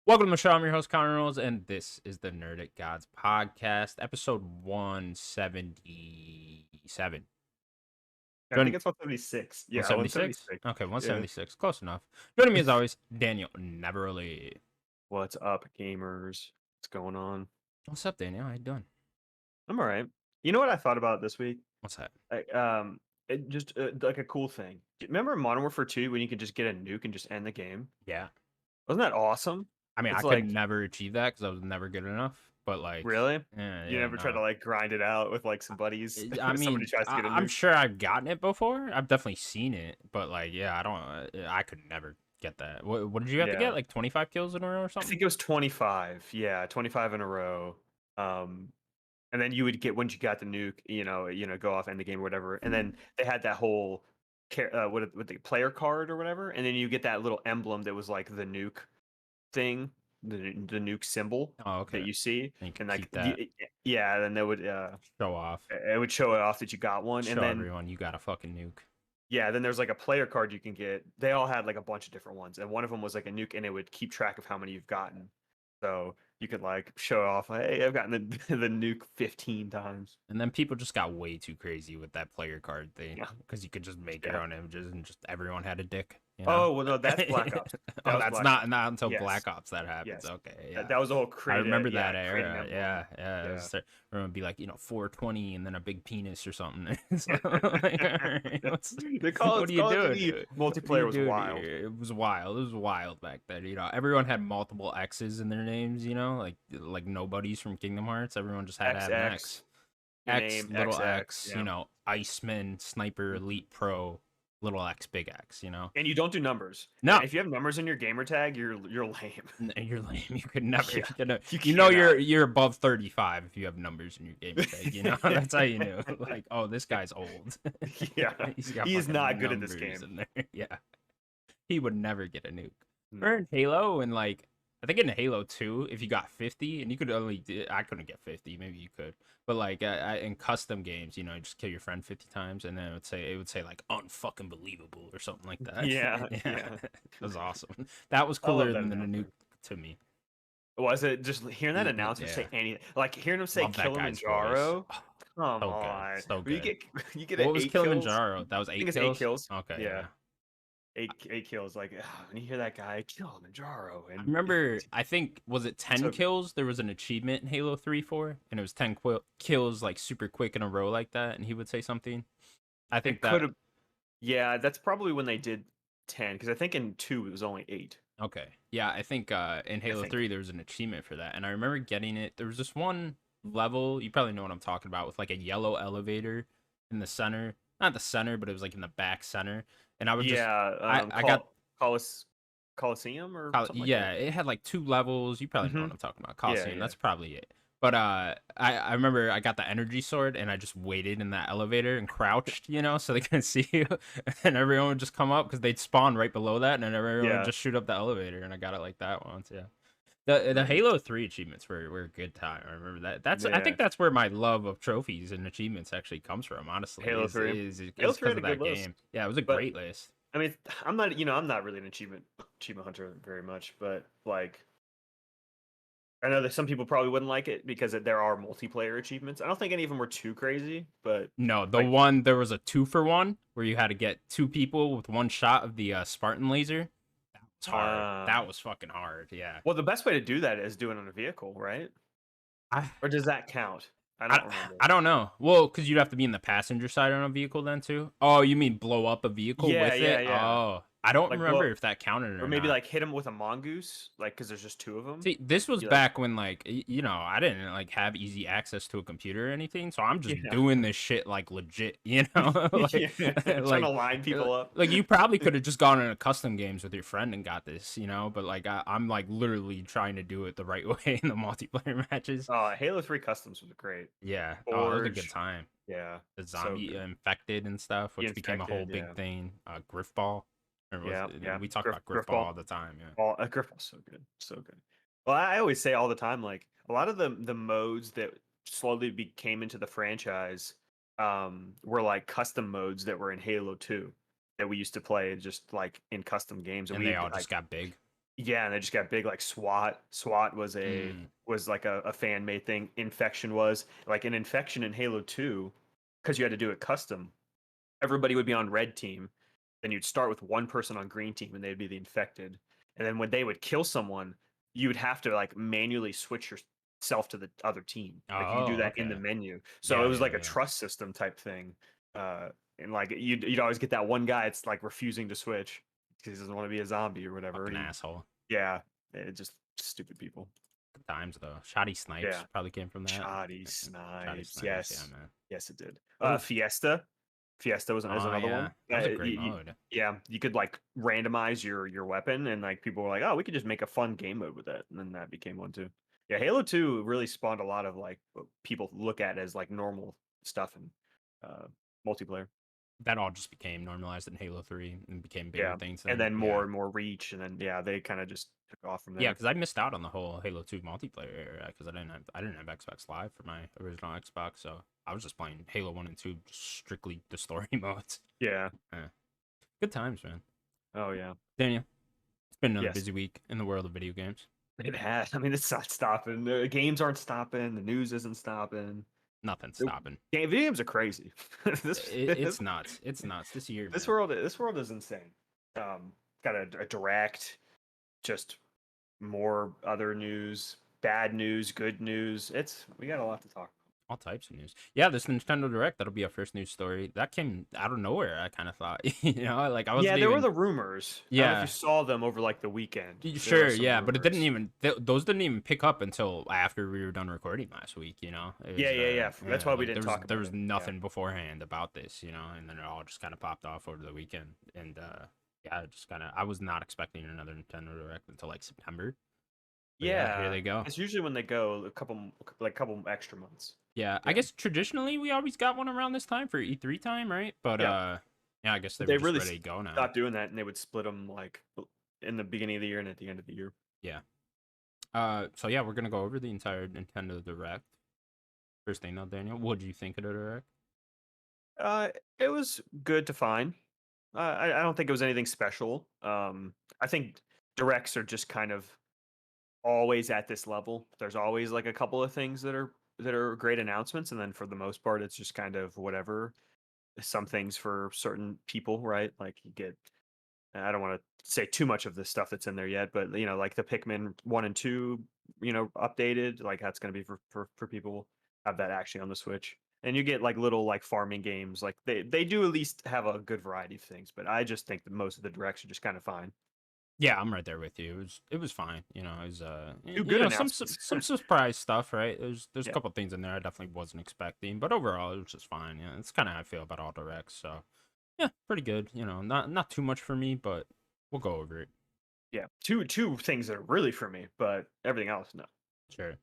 Welcome to the show. I'm your host, Connor Reynolds, and this is the Nerdic Gods podcast, episode 177. I think Joining it's 176. Yeah, 176? 176. Okay, Yeah. 176. Close enough. Joining me as always, Daniel Neverly. What's up, gamers? What's going on? What's up, Daniel? How you doing? I'm all right. You know what I thought about this week? What's that? Like, it just like a cool thing. Remember Modern Warfare 2 when you could just get a nuke and just end the game? Yeah. Wasn't that awesome? I mean, I It's could like, never achieve that because I was never good enough, but really? You yeah, never try no. to like grind it out with like some buddies I if somebody mean, tries to get a I'm nuke? sure I've gotten it before. I've definitely seen it, but yeah, I could never get that. What did you have to Yeah. get? Like 25 kills in a row or I something? think it was 25. Yeah, 25 in a row. Um, and then you would get once you got the nuke, go off end the game or whatever. And then they had that whole what the player card or whatever, and then you get that little emblem that was like the nuke thing, the nuke symbol Oh, that okay. you see, And you could and like keep that, yeah, then they would show off, it would show it off that you got one, and show then everyone you got a fucking nuke. yeah, then there's like a player card you can get. They all had like a bunch of different ones, and one of them was like a nuke, and it would keep track of how many you've gotten. So you could like show off, hey, I've gotten the, the nuke 15 times. And then people just got way too crazy with that player card thing Yeah, because you could just make your yeah. own images and just everyone had a dick, you know? Oh well, no, that's Black Ops. That Oh, was that's Black Ops. not until Yes, Black Ops that happens. yes. Okay, That, yeah. that was the whole I remember yeah, that create an era. emblem. Yeah, yeah. It Yeah. was, everyone would be like, 420 and then a big penis or something. So, like, all right, The Call what of are you Call of doing? Duty What are you multiplayer was doing wild. here? It was wild. It was wild back then. Everyone had multiple X's in their names. Like nobodies from Kingdom Hearts. Everyone just had to have an XX, X. your X, name, little XX, X. yeah. Iceman, Sniper, Elite Pro, little X, big X. And you don't do numbers. No, If you have numbers in your gamer tag, you're lame. you're lame. You could never. Yeah, you You're cannot. above 35 if you have numbers in your gamer tag. That's how you know. Like, oh, this guy's old. Yeah, He's got he is fucking not good at this numbers game. in there. Yeah, he would never get a nuke. Or No. in Halo, and like I think in Halo 2, if you got 50, and you could I couldn't get 50, maybe you could, but like in custom games, just kill your friend 50 times, and then it would say like unfucking believable or something like that. Yeah, Yeah, yeah. it was awesome. That was I love cooler that than the nuke announcement. to me. Was it just hearing that announcement Yeah, say anything? Like hearing him say love that guy's voice. Kilimanjaro? Oh, Come so good, on. so Will you good. get you get What an was 8 kills? Kilimanjaro? That was I think eight it's 8 kills. kills. Okay, Yeah. yeah. Eight kills. Like when you hear that guy, Kilimanjaro, I and remember, I think, was it 10 so good. kills? There was an achievement in Halo 3 for, and it was 10 kills like super quick in a row like that, and he would say something. I think It could that, have. Yeah, that's probably when they did 10, because I think in 2 it was only 8. okay. Yeah, I think in I Halo think. 3 there was an achievement for that, and I remember getting it. There was this one level, you probably know what I'm talking about, with like a yellow elevator in the center. Not the center, but it was like in the back center. And I would just, Yeah, I got Coliseum or something like Yeah, that. it had like two levels. You probably know what Hmm. I'm talking about. Yeah, Coliseum, yeah. that's probably it. But I remember I got the energy sword and I just waited in that elevator and crouched, so they couldn't see you, and everyone would just come up because they'd spawn right below that, and then everyone would Yeah. just shoot up the elevator, and I got it like that once. Yeah, the Halo 3 achievements were a good time. I remember that. I Yeah. think that's where my love of trophies and achievements actually comes from. Honestly, Halo 3. is Halo 3 because had a of good that list. game. Yeah, it was a But great list. I mean, I'm not really an achievement hunter very much, but like I know that some people probably wouldn't like it because there are multiplayer achievements. I don't think any of them were too crazy, but No, like there was a 2-for-1 where you had to get two people with one shot of the Spartan laser. That was hard. That was fucking hard. Yeah. well, the best way to do that is do it on a vehicle, right? I Or does that count? I I, don't remember. I don't know. Well, because you'd have to be in the passenger side on a vehicle then too. Oh, you mean blow up a vehicle Yeah, with yeah, it? yeah. Oh, I don't Like remember blow, if that counted or or maybe not. like hit him with a mongoose, like because there's just two of them. See, this was You like, back when like I didn't like have easy access to a computer or anything, so I'm just yeah, doing this shit like legit, yeah, trying to like line people up. like you probably could have just gone into custom games with your friend and got this, but like I'm like literally trying to do it the right way in the multiplayer matches. Halo 3 Customs was great. Yeah, oh, it was a good Forge, time. yeah, The so zombie good. infected and stuff, The which became a whole infected, big yeah, thing. Griffball, or yeah, yeah. we talk about Griffball Griffball. all the time. Yeah. All Griffball's so good, so good. Well, I always say all the time, like a lot of the modes that slowly became into the franchise, were like custom modes that were in Halo 2 that we used to play just like in custom games, and And we they all like just got big. Yeah, and they just got big like SWAT. SWAT Mm. was like a fan made thing. Infection was like an infection in Halo 2, because you had to do it custom. Everybody would be on red team. Then you'd start with one person on green team and they'd be the infected. And then when they would kill someone, you would have to like manually switch yourself to the other team. Like you could do Oh, that in the okay. menu. So it Yeah, was yeah, like a yeah. trust system type thing. And like you'd always get that one guy it's like refusing to switch because he doesn't want to be a zombie or whatever. Fucking And he asshole. yeah, just stupid people. Good times though. Shoddy Snipes Yeah. probably came from that. Shoddy Shoddy snipes. Snipes, yeah, Yes. man. Yes, it did. Oof. Fiesta. Fiesta is Oh another yeah, one. that was a great mode. Yeah, you could like randomize your weapon, and like people were like, "Oh, we could just make a fun game mode with it," and then that became one too. Yeah, Halo 2 really spawned a lot of like what people look at as like normal stuff in uh, multiplayer. That all just became normalized in Halo 3 and became bigger Yeah, things and then. then Yeah. more and more reach, and then yeah, they kind of just took off from Yeah, there. because I missed out on the whole Halo 2 multiplayer era because I didn't have Xbox Live for my original Xbox, so I was just playing Halo 1 and 2 strictly the story modes. Yeah. Yeah. Good times, man. Oh yeah. Daniel, it's been another Yes. busy week in the world of video games. It has. I mean, it's not stopping. The games aren't stopping. The news isn't stopping. Nothing's The stopping. video games are crazy. It's nuts. It's nuts this year, This man. world is insane. Got a direct, just more other news, bad news, good news. We got a lot to talk All types of news. Yeah, this Nintendo Direct, that'll be our first news story. That came out of nowhere, I kind of thought. Like I Yeah, wasn't there were even. the rumors. I don't know if you Yeah, saw them over like the weekend. There were sure, some yeah, but it didn't rumors. even those didn't even pick up until after we were done recording last week. It Yeah, was yeah, yeah. That's yeah, why we like didn't talk there about was it. Yeah, nothing beforehand about this, and then it all just kind of popped off over the weekend, and yeah, it just kind of I was not expecting another Nintendo Direct until like September. But yeah, here yeah. they go. It's usually when they go couple extra months. Yeah, I Yeah, guess traditionally we always got one around this time for E3 time, right? But yeah. yeah, I guess they But were they just really ready to go now. stopped doing that, and they would split them like in the beginning of the year and at the end of the year. Yeah. So yeah, we're gonna go over the entire Nintendo Direct. First thing though, Daniel, what do you think of the Direct? It was good to find. I don't think it was anything special. I think directs are just kind of always at this level. There's always like a couple of things that are great announcements, and then for the most part, it's just kind of whatever. Some things for certain people, right? Like you get. I don't want to say too much of the stuff that's in there yet, but like the Pikmin 1 and 2, updated. Like that's going to be for people have that actually on the Switch. And you get like little like farming games. Like they do at least have a good variety of things, but I just think that most of the directs are just kind of fine. Yeah, I'm right there with you. It was fine. It was Two good some announcements. surprise stuff, right? There's a Yeah. couple things in there I definitely wasn't expecting, but overall it was just fine. Yeah, it's kind of how I feel about all directs. So yeah, pretty good. Not too much for me, but we'll go over it. Yeah. Two things that are really for me, but everything else, no. Sure.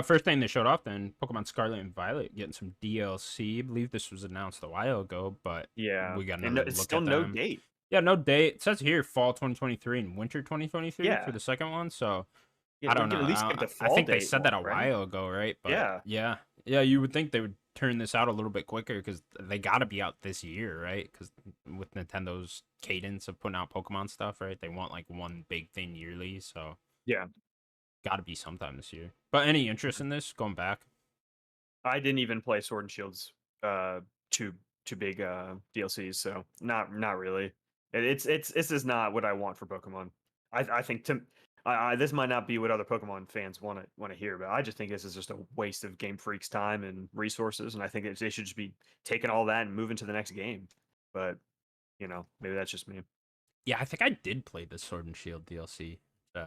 First thing they showed off then, Pokemon Scarlet and Violet getting some DLC. I believe this was announced a while ago, but Yeah. we got And another it's look still at no them. date. Yeah, no date. It says here fall 2023 and winter 2023 for Yeah. the second one. So Yeah, I we don't know. could at least get the I fall think they date said that one, a right? while ago, right? But Yeah. yeah, yeah, you would think they would turn this out a little bit quicker because they got to be out this year, right? Because with Nintendo's cadence of putting out Pokemon stuff, right? They want like one big thing yearly, so Yeah. got to be sometime this year. But any interest in this going back? I didn't even play Sword and Shield's two two big DLCs, so not really. It's this is not what I want for Pokemon. I think this might not be what other Pokemon fans want to hear, but I just think this is just a waste of Game Freak's time and resources, and I think they should just be taking all that and moving to the next game. But maybe that's just me. I Yeah, I think I did play the Sword and Shield DLC.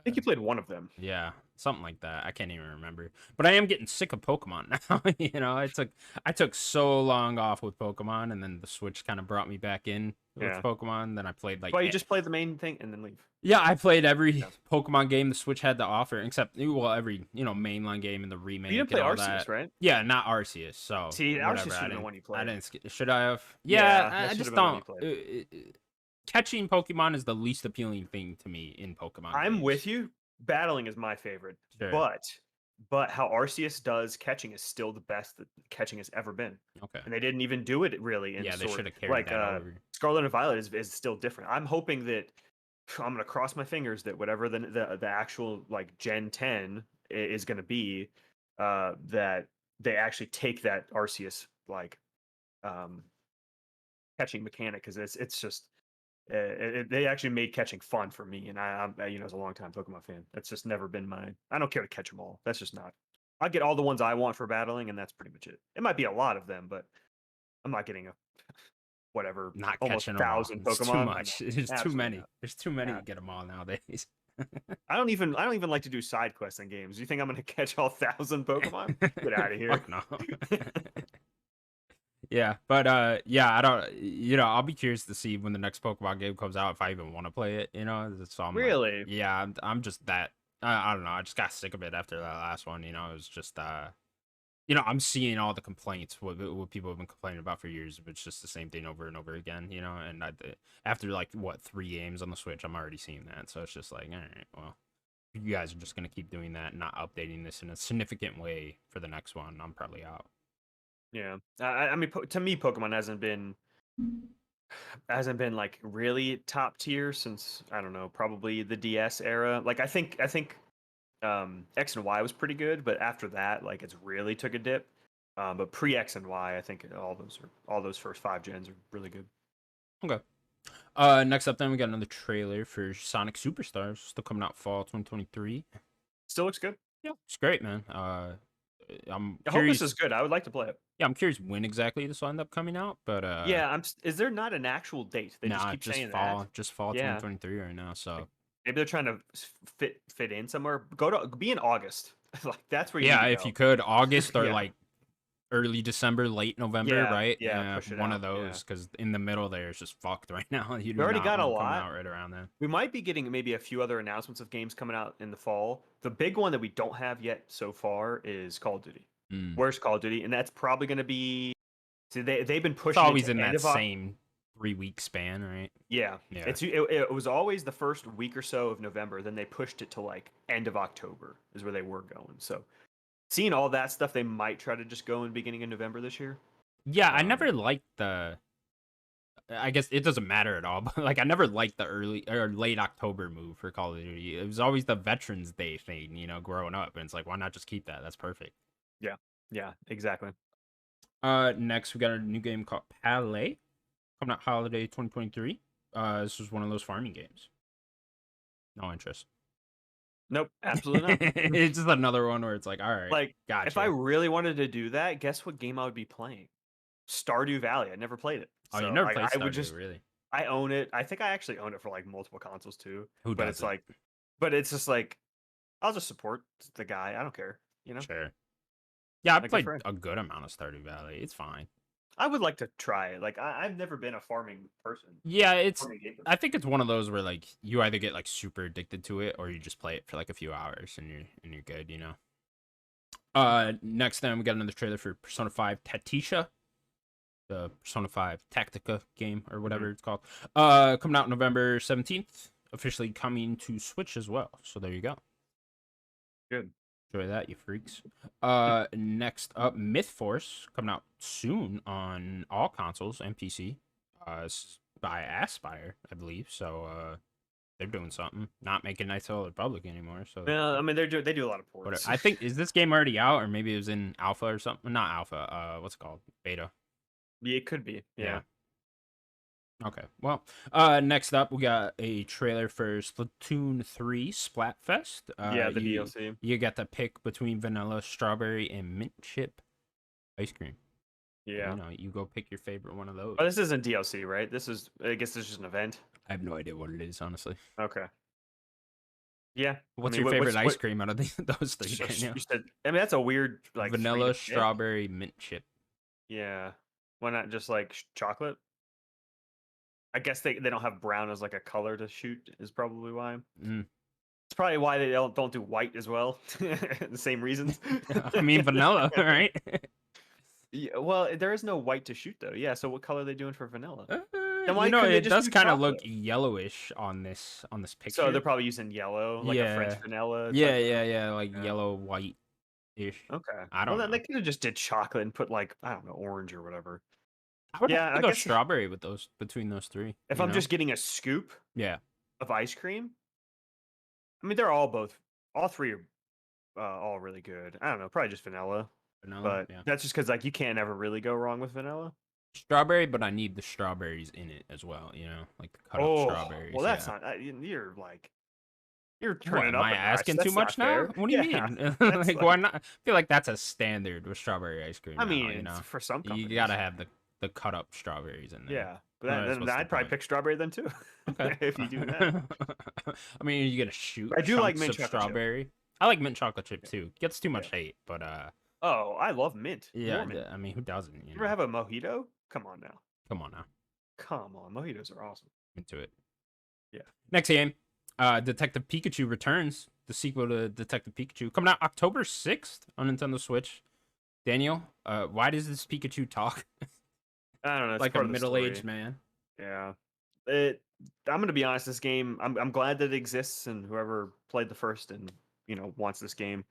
think you played one of them. Yeah, something like that. I can't even remember. But I am getting sick of Pokemon now. I took so long off with Pokemon, and then the Switch kind of brought me back in with Yeah. Pokemon. Then I played like Well, you just play the main thing and then leave. yeah, I played every Yeah. Pokemon game the Switch had to offer, except well, every mainline game and the You remake didn't play and all Arceus, that. right? Yeah, not Arceus. So See, whatever. Arceus should I have been the didn't. one you I played. didn't. Should I have? Yeah, Yeah, that I should just have been the one you don't. played. Catching Pokemon is the least appealing thing to me in Pokemon I'm games. with you. Battling is my favorite, Sure. but how Arceus does catching is still the best that catching has ever been, Okay. and they didn't even do it really in Yeah, they Sword. should have carried Like that over. Scarlet and Violet is still different. I'm hoping that I'm gonna cross my fingers that whatever the actual like Gen 10 is gonna be, that they actually take that Arceus like um catching mechanic, because it's just they actually made catching fun for me, and as a long time Pokemon fan, that's just never been my. I don't care to catch them all. That's just not. I get all the ones I want for battling, and that's pretty much it. It might be a lot of them, but I'm not getting a whatever Not almost catching them all. 1,000 It's too Pokemon. No, much. There's too absolutely many. not. There's too many to Yeah. get them all nowadays. I don't even like to do side quests in games. You think I'm gonna catch all 1,000 Pokemon? Get out of here. Fuck no. Yeah, but yeah, I don't. I'll be curious to see when the next Pokemon game comes out if I even want to play it. So I'm like, Really? yeah, I'm just that. I don't know. I just got sick of it after that last one. It was just I'm seeing all the complaints what people have been complaining about for years. But it's just the same thing over and over again. And after like what 3 games on the Switch, I'm already seeing that. So it's just like, all right, well, you guys are just gonna keep doing that, and not updating this in a significant way for the next one. I'm probably out. Yeah. I mean, to me, Pokemon hasn't been like really top tier since, I don't know, probably the DS era. Like I think X and Y was pretty good, but after that, like it's really took a dip. But pre X and Y, I think all those first 5 gens are really good. Okay. Next up, then we got another trailer for Sonic Superstars, still coming out fall 2023. Still looks good. Yeah, it's great, man. I'm I hope this curious. is good. I would like to play it. Yeah, I'm curious when exactly this will end up coming out, but Yeah, is there not an actual date? They just nah, keep just saying fall, that. just fall Yeah. 2023 right now. So Maybe they're trying to fit in somewhere. Be in August. Like that's where you yeah, need to if go. you could, August or Yeah. like early December, late November, Yeah, right? yeah, push it one out, of yeah. those, because in the middle there is just fucked right now. You do We already not got a want them coming lot. out right around then. We might be getting maybe a few other announcements of games coming out in the fall. The big one that we don't have yet so far is Call of Duty. Mm. Where's Call of Duty? And that's probably going to be. See, they've been It's pushing it always to in end that of same 3-week span, right? Yeah, Yeah. it was always the first week or so of November. Then they pushed it to like end of October is where they were going. So seeing all that stuff, they might try to just go in beginning of November this year. Yeah, I never liked the. I guess it doesn't matter at all, but like I never liked the early or late October move for Call of Duty. It was always the Veterans Day thing, growing up, and it's like, why not just keep that? That's perfect. Yeah, exactly. Next we got a new game called Palais, coming out holiday 2023. This was one of those farming games. No interest. Nope, absolutely not. It's just another one where it's like, all right, Like, gotcha. if I really wanted to do that, guess what game I would be playing? Stardew Valley. I never played it. Oh, you So, never like, played I would Stardew, just really? I own it. I think I actually own it for like multiple consoles too. Who But doesn't? it's like, but it's just like, I'll just support the guy. I don't care. Sure. Yeah, I Like a played friend. a good amount of Stardew Valley. It's fine. I would like to try it. Like I've never been a farming person. Yeah, Farming game person. I think it's one of those where like you either get like super addicted to it or you just play it for like a few hours and you're good. Next then we got another trailer for Persona 5 Tatisha, the Persona 5 Tactica game or whatever it's called. Coming out November 17th, officially coming to Switch as well. So there you go. Good. Enjoy that, you freaks. Next up, Myth Force, coming out soon on all consoles and PC. This is by Aspire, I believe. So they're doing something. Not making Knights of the Republic anymore. So I mean, they do a lot of ports. I think, is this game already out, or maybe it was in alpha or something? Not alpha. What's it called? Beta. Yeah, it could be. Yeah. Okay. Well, next up we got a trailer for Splatoon 3 Splatfest. Yeah, the DLC. You get to pick between vanilla, strawberry, and mint chip ice cream. Yeah. You go pick your favorite one of those. Oh, this isn't DLC, right? I guess this is just an event. I have no idea what it is, honestly. Okay. Yeah. What's your favorite ice cream out of those three? You said, I mean, that's a weird like vanilla, strawberry, mint chip. Yeah. Why not just like chocolate? I guess they don't have brown as like a color to shoot is probably why. It's probably why they don't do white as well. The same reasons. I mean vanilla, right? Yeah, well, there is no white to shoot though. Yeah, so what color are they doing for vanilla? It does kind of look yellowish on this picture. So they're probably using yellow, like a French vanilla. Yeah, like yellow white ish. Okay. I don't know. Then they could have just did chocolate and put like, I don't know, orange or whatever. I would have to go strawberry with between those three. If I'm just getting a scoop, yeah, of ice cream. I mean, they're all three are all really good. I don't know, probably just vanilla, Vanilla, but yeah. that's just because like you can't ever really go wrong with vanilla. Strawberry, but I need the strawberries in it as well. You know, like the cut up Oh, well, strawberries. that's Yeah. not. You're like you're What turning am up I a notch. asking too That's not much now? fair. What do you Yeah, mean? that's Like, why like. not? I feel like that's a standard with strawberry ice cream I now. mean, You know, for some you gotta companies, have the cut up strawberries in there. yeah. But Otherwise, then what's the I'd probably point? pick strawberry then too, Okay. if you do that. I mean, you get to shoot I do like chunks mint of chocolate chip. strawberry. I like mint chocolate chip Yeah, too. Gets too yeah. much hate, but Oh, I love mint. yeah. More mint. I mean, who doesn't? You You ever know, have a mojito? Come on now. come on now, Come on, mojitos are awesome. into it. Yeah. Next game, Detective Pikachu Returns, the sequel to Detective Pikachu, coming out October 6th on Nintendo Switch. Daniel, why does this Pikachu talk I don't know. It's like a part of the middle-aged story. man? Yeah. It. I'm gonna be honest. This game, I'm glad that it exists, and whoever played the first and wants this game.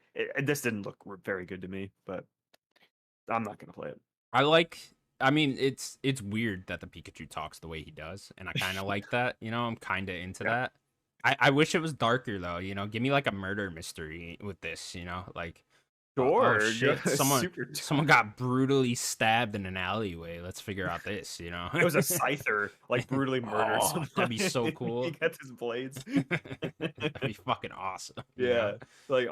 This didn't look very good to me, but I'm not gonna play it. I like. I mean, it's weird that the Pikachu talks the way he does, and I kind of like that. You know, I'm kind of into Yeah. that. I wish it was darker though. You know, give me like a murder mystery with this. You know, like oh George, shit, super. someone got brutally stabbed in an alleyway. Let's figure out this. You know, It was a scyther, like brutally murdered oh, someone. that'd be so cool. He got his blades. That'd be fucking awesome. You Yeah, know? like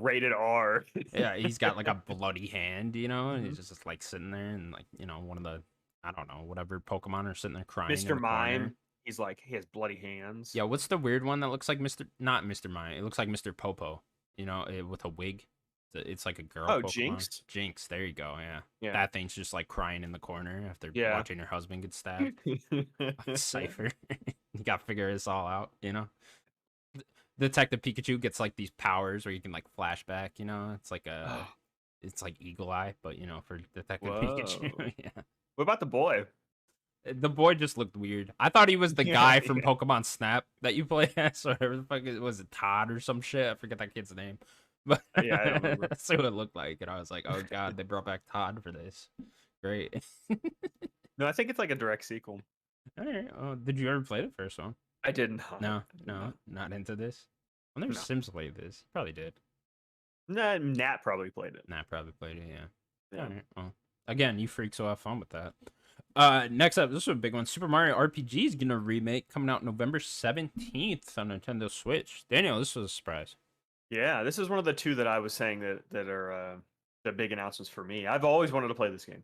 rated R. Yeah, he's got like a bloody hand, you know, and Mhm. he's just like sitting there, and like one of the I don't know whatever Pokemon are sitting there crying in Mr. the corner. Mime, he's like he has bloody hands. Yeah, what's the weird one that looks like not Mr. Mime? It looks like Mr. Popo, you know, with a wig. It's like a girl Oh, Pokemon. Jinx. Jinx, there you go. Yeah. Yeah. That thing's just like crying in the corner after Yeah. watching her husband get stabbed. Cypher, you got to figure this all out, you know. Detective Pikachu gets like these powers where you can like flashback, you know. It's like it's like Eagle Eye, but you know, for Detective Pikachu. Yeah. What about the boy? The boy just looked weird. I thought he was the guy from Pokemon Snap that you play as, or whatever the fuck was it, Todd or some shit? I forget that kid's name. But Yeah, I don't remember. that's what it looked like, and I was like, oh god, they brought back Todd for this. Great. No, I think it's like a direct sequel. All right. Oh, did you ever play the first one? I did not. No, not into this. I wonder if No. Sims played this. He probably did. Nah, Nat probably played it. Nah, probably played it. Yeah. Yeah. All right. Well, again, you freaks will have fun with that. Next up, this is a big one. Super Mario RPG is getting a remake coming out November 17th on Nintendo Switch. Daniel, this was a surprise. Yeah, this is one of the two that I was saying that are the big announcements for me. I've always wanted to play this game.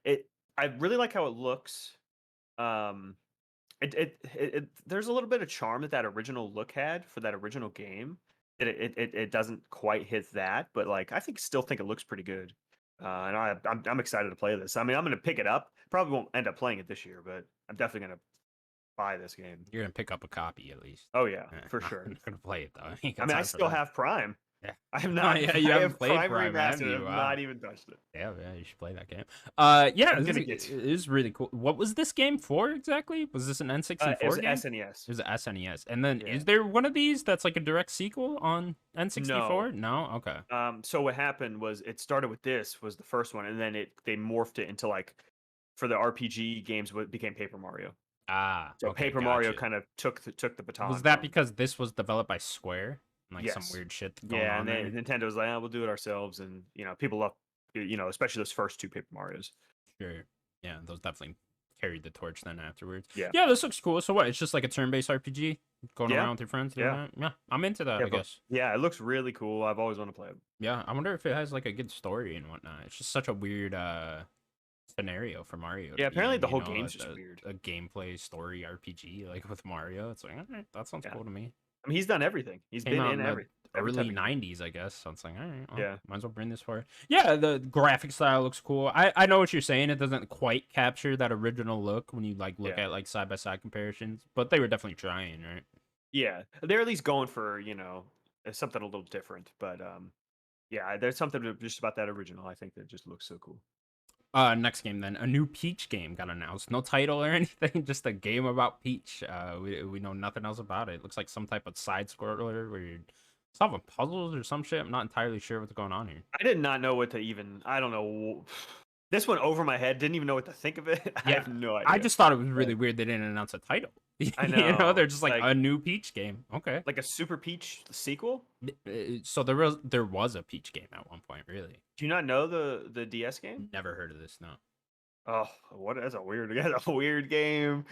It I really like how it looks. It there's a little bit of charm that original look had for that original game. It doesn't quite hit that, but like I still think it looks pretty good. And I'm excited to play this. I mean, I'm gonna pick it up. Probably won't end up playing it this year, but I'm definitely gonna buy this game. You're gonna pick up a copy at least. Oh yeah, for sure. I'm not gonna play it though. I mean, I still have Prime. Yeah. I have not. Yeah, you I haven't have played Prime Prime, have Remastered. you? I have Wow. not even touched it. Yeah, you should play that game. Yeah, I'm this gonna get it is really cool. What was this game for exactly? Was this an N64 It was game? SNES. It was an SNES. And then Yeah. is there one of these that's like a direct sequel on N64? No? Okay. So what happened was it started with this was the first one, and then they morphed it into like for the RPG games what became Paper Mario. Ah, So okay, Paper Mario gotcha. kind of took the baton. Was that from- because this was developed by Square? Like some Yes. weird shit going Yeah, on and there? then Nintendo was like, we'll do it ourselves, and people love especially those first two Paper Marios. Sure. Yeah, those definitely carried the torch then afterwards. Yeah. Yeah, this looks cool. So what? It's just like a turn-based RPG going Yeah. around with your friends doing Yeah. that? Yeah, I'm into that, Yeah, I but- guess. Yeah, it looks really cool. I've always wanted to play it. Yeah, I wonder if it has like a good story and whatnot. It's just such a weird scenario for Mario. to Yeah, be apparently in, the you whole know, game's a- just a- weird. A gameplay story RPG like with Mario. It's like, all right, that sounds Yeah. cool to me. I mean, he's done everything. He's Came been out in in every type Early of game. 90s, I guess. So it's like, all right, well, Yeah. might as well bring this for it. Yeah, the graphic style looks cool. I know what you're saying. It doesn't quite capture that original look when you like look Yeah. at like side by side comparisons, but they were definitely trying, right? Yeah, they're at least going for something a little different. But yeah, there's something just about that original. I think that just looks so cool. Next game then, a new Peach game got announced. No title or anything, just a game about Peach. We know nothing else about it. Looks like some type of side scroller where you're solving puzzles or some shit. I'm not entirely sure what's going on here. I did not know what to even. I don't know. This went over my head. Didn't even know what to think of it. I Yeah, have no idea. I just thought it was really weird they didn't announce a title. I They're know, just like a new Peach game. Okay. like a Super Peach sequel. So there was a Peach game at one point, really. Do you not know the DS game? Never heard of this, no. Oh, what? That's a weird, that's a weird game.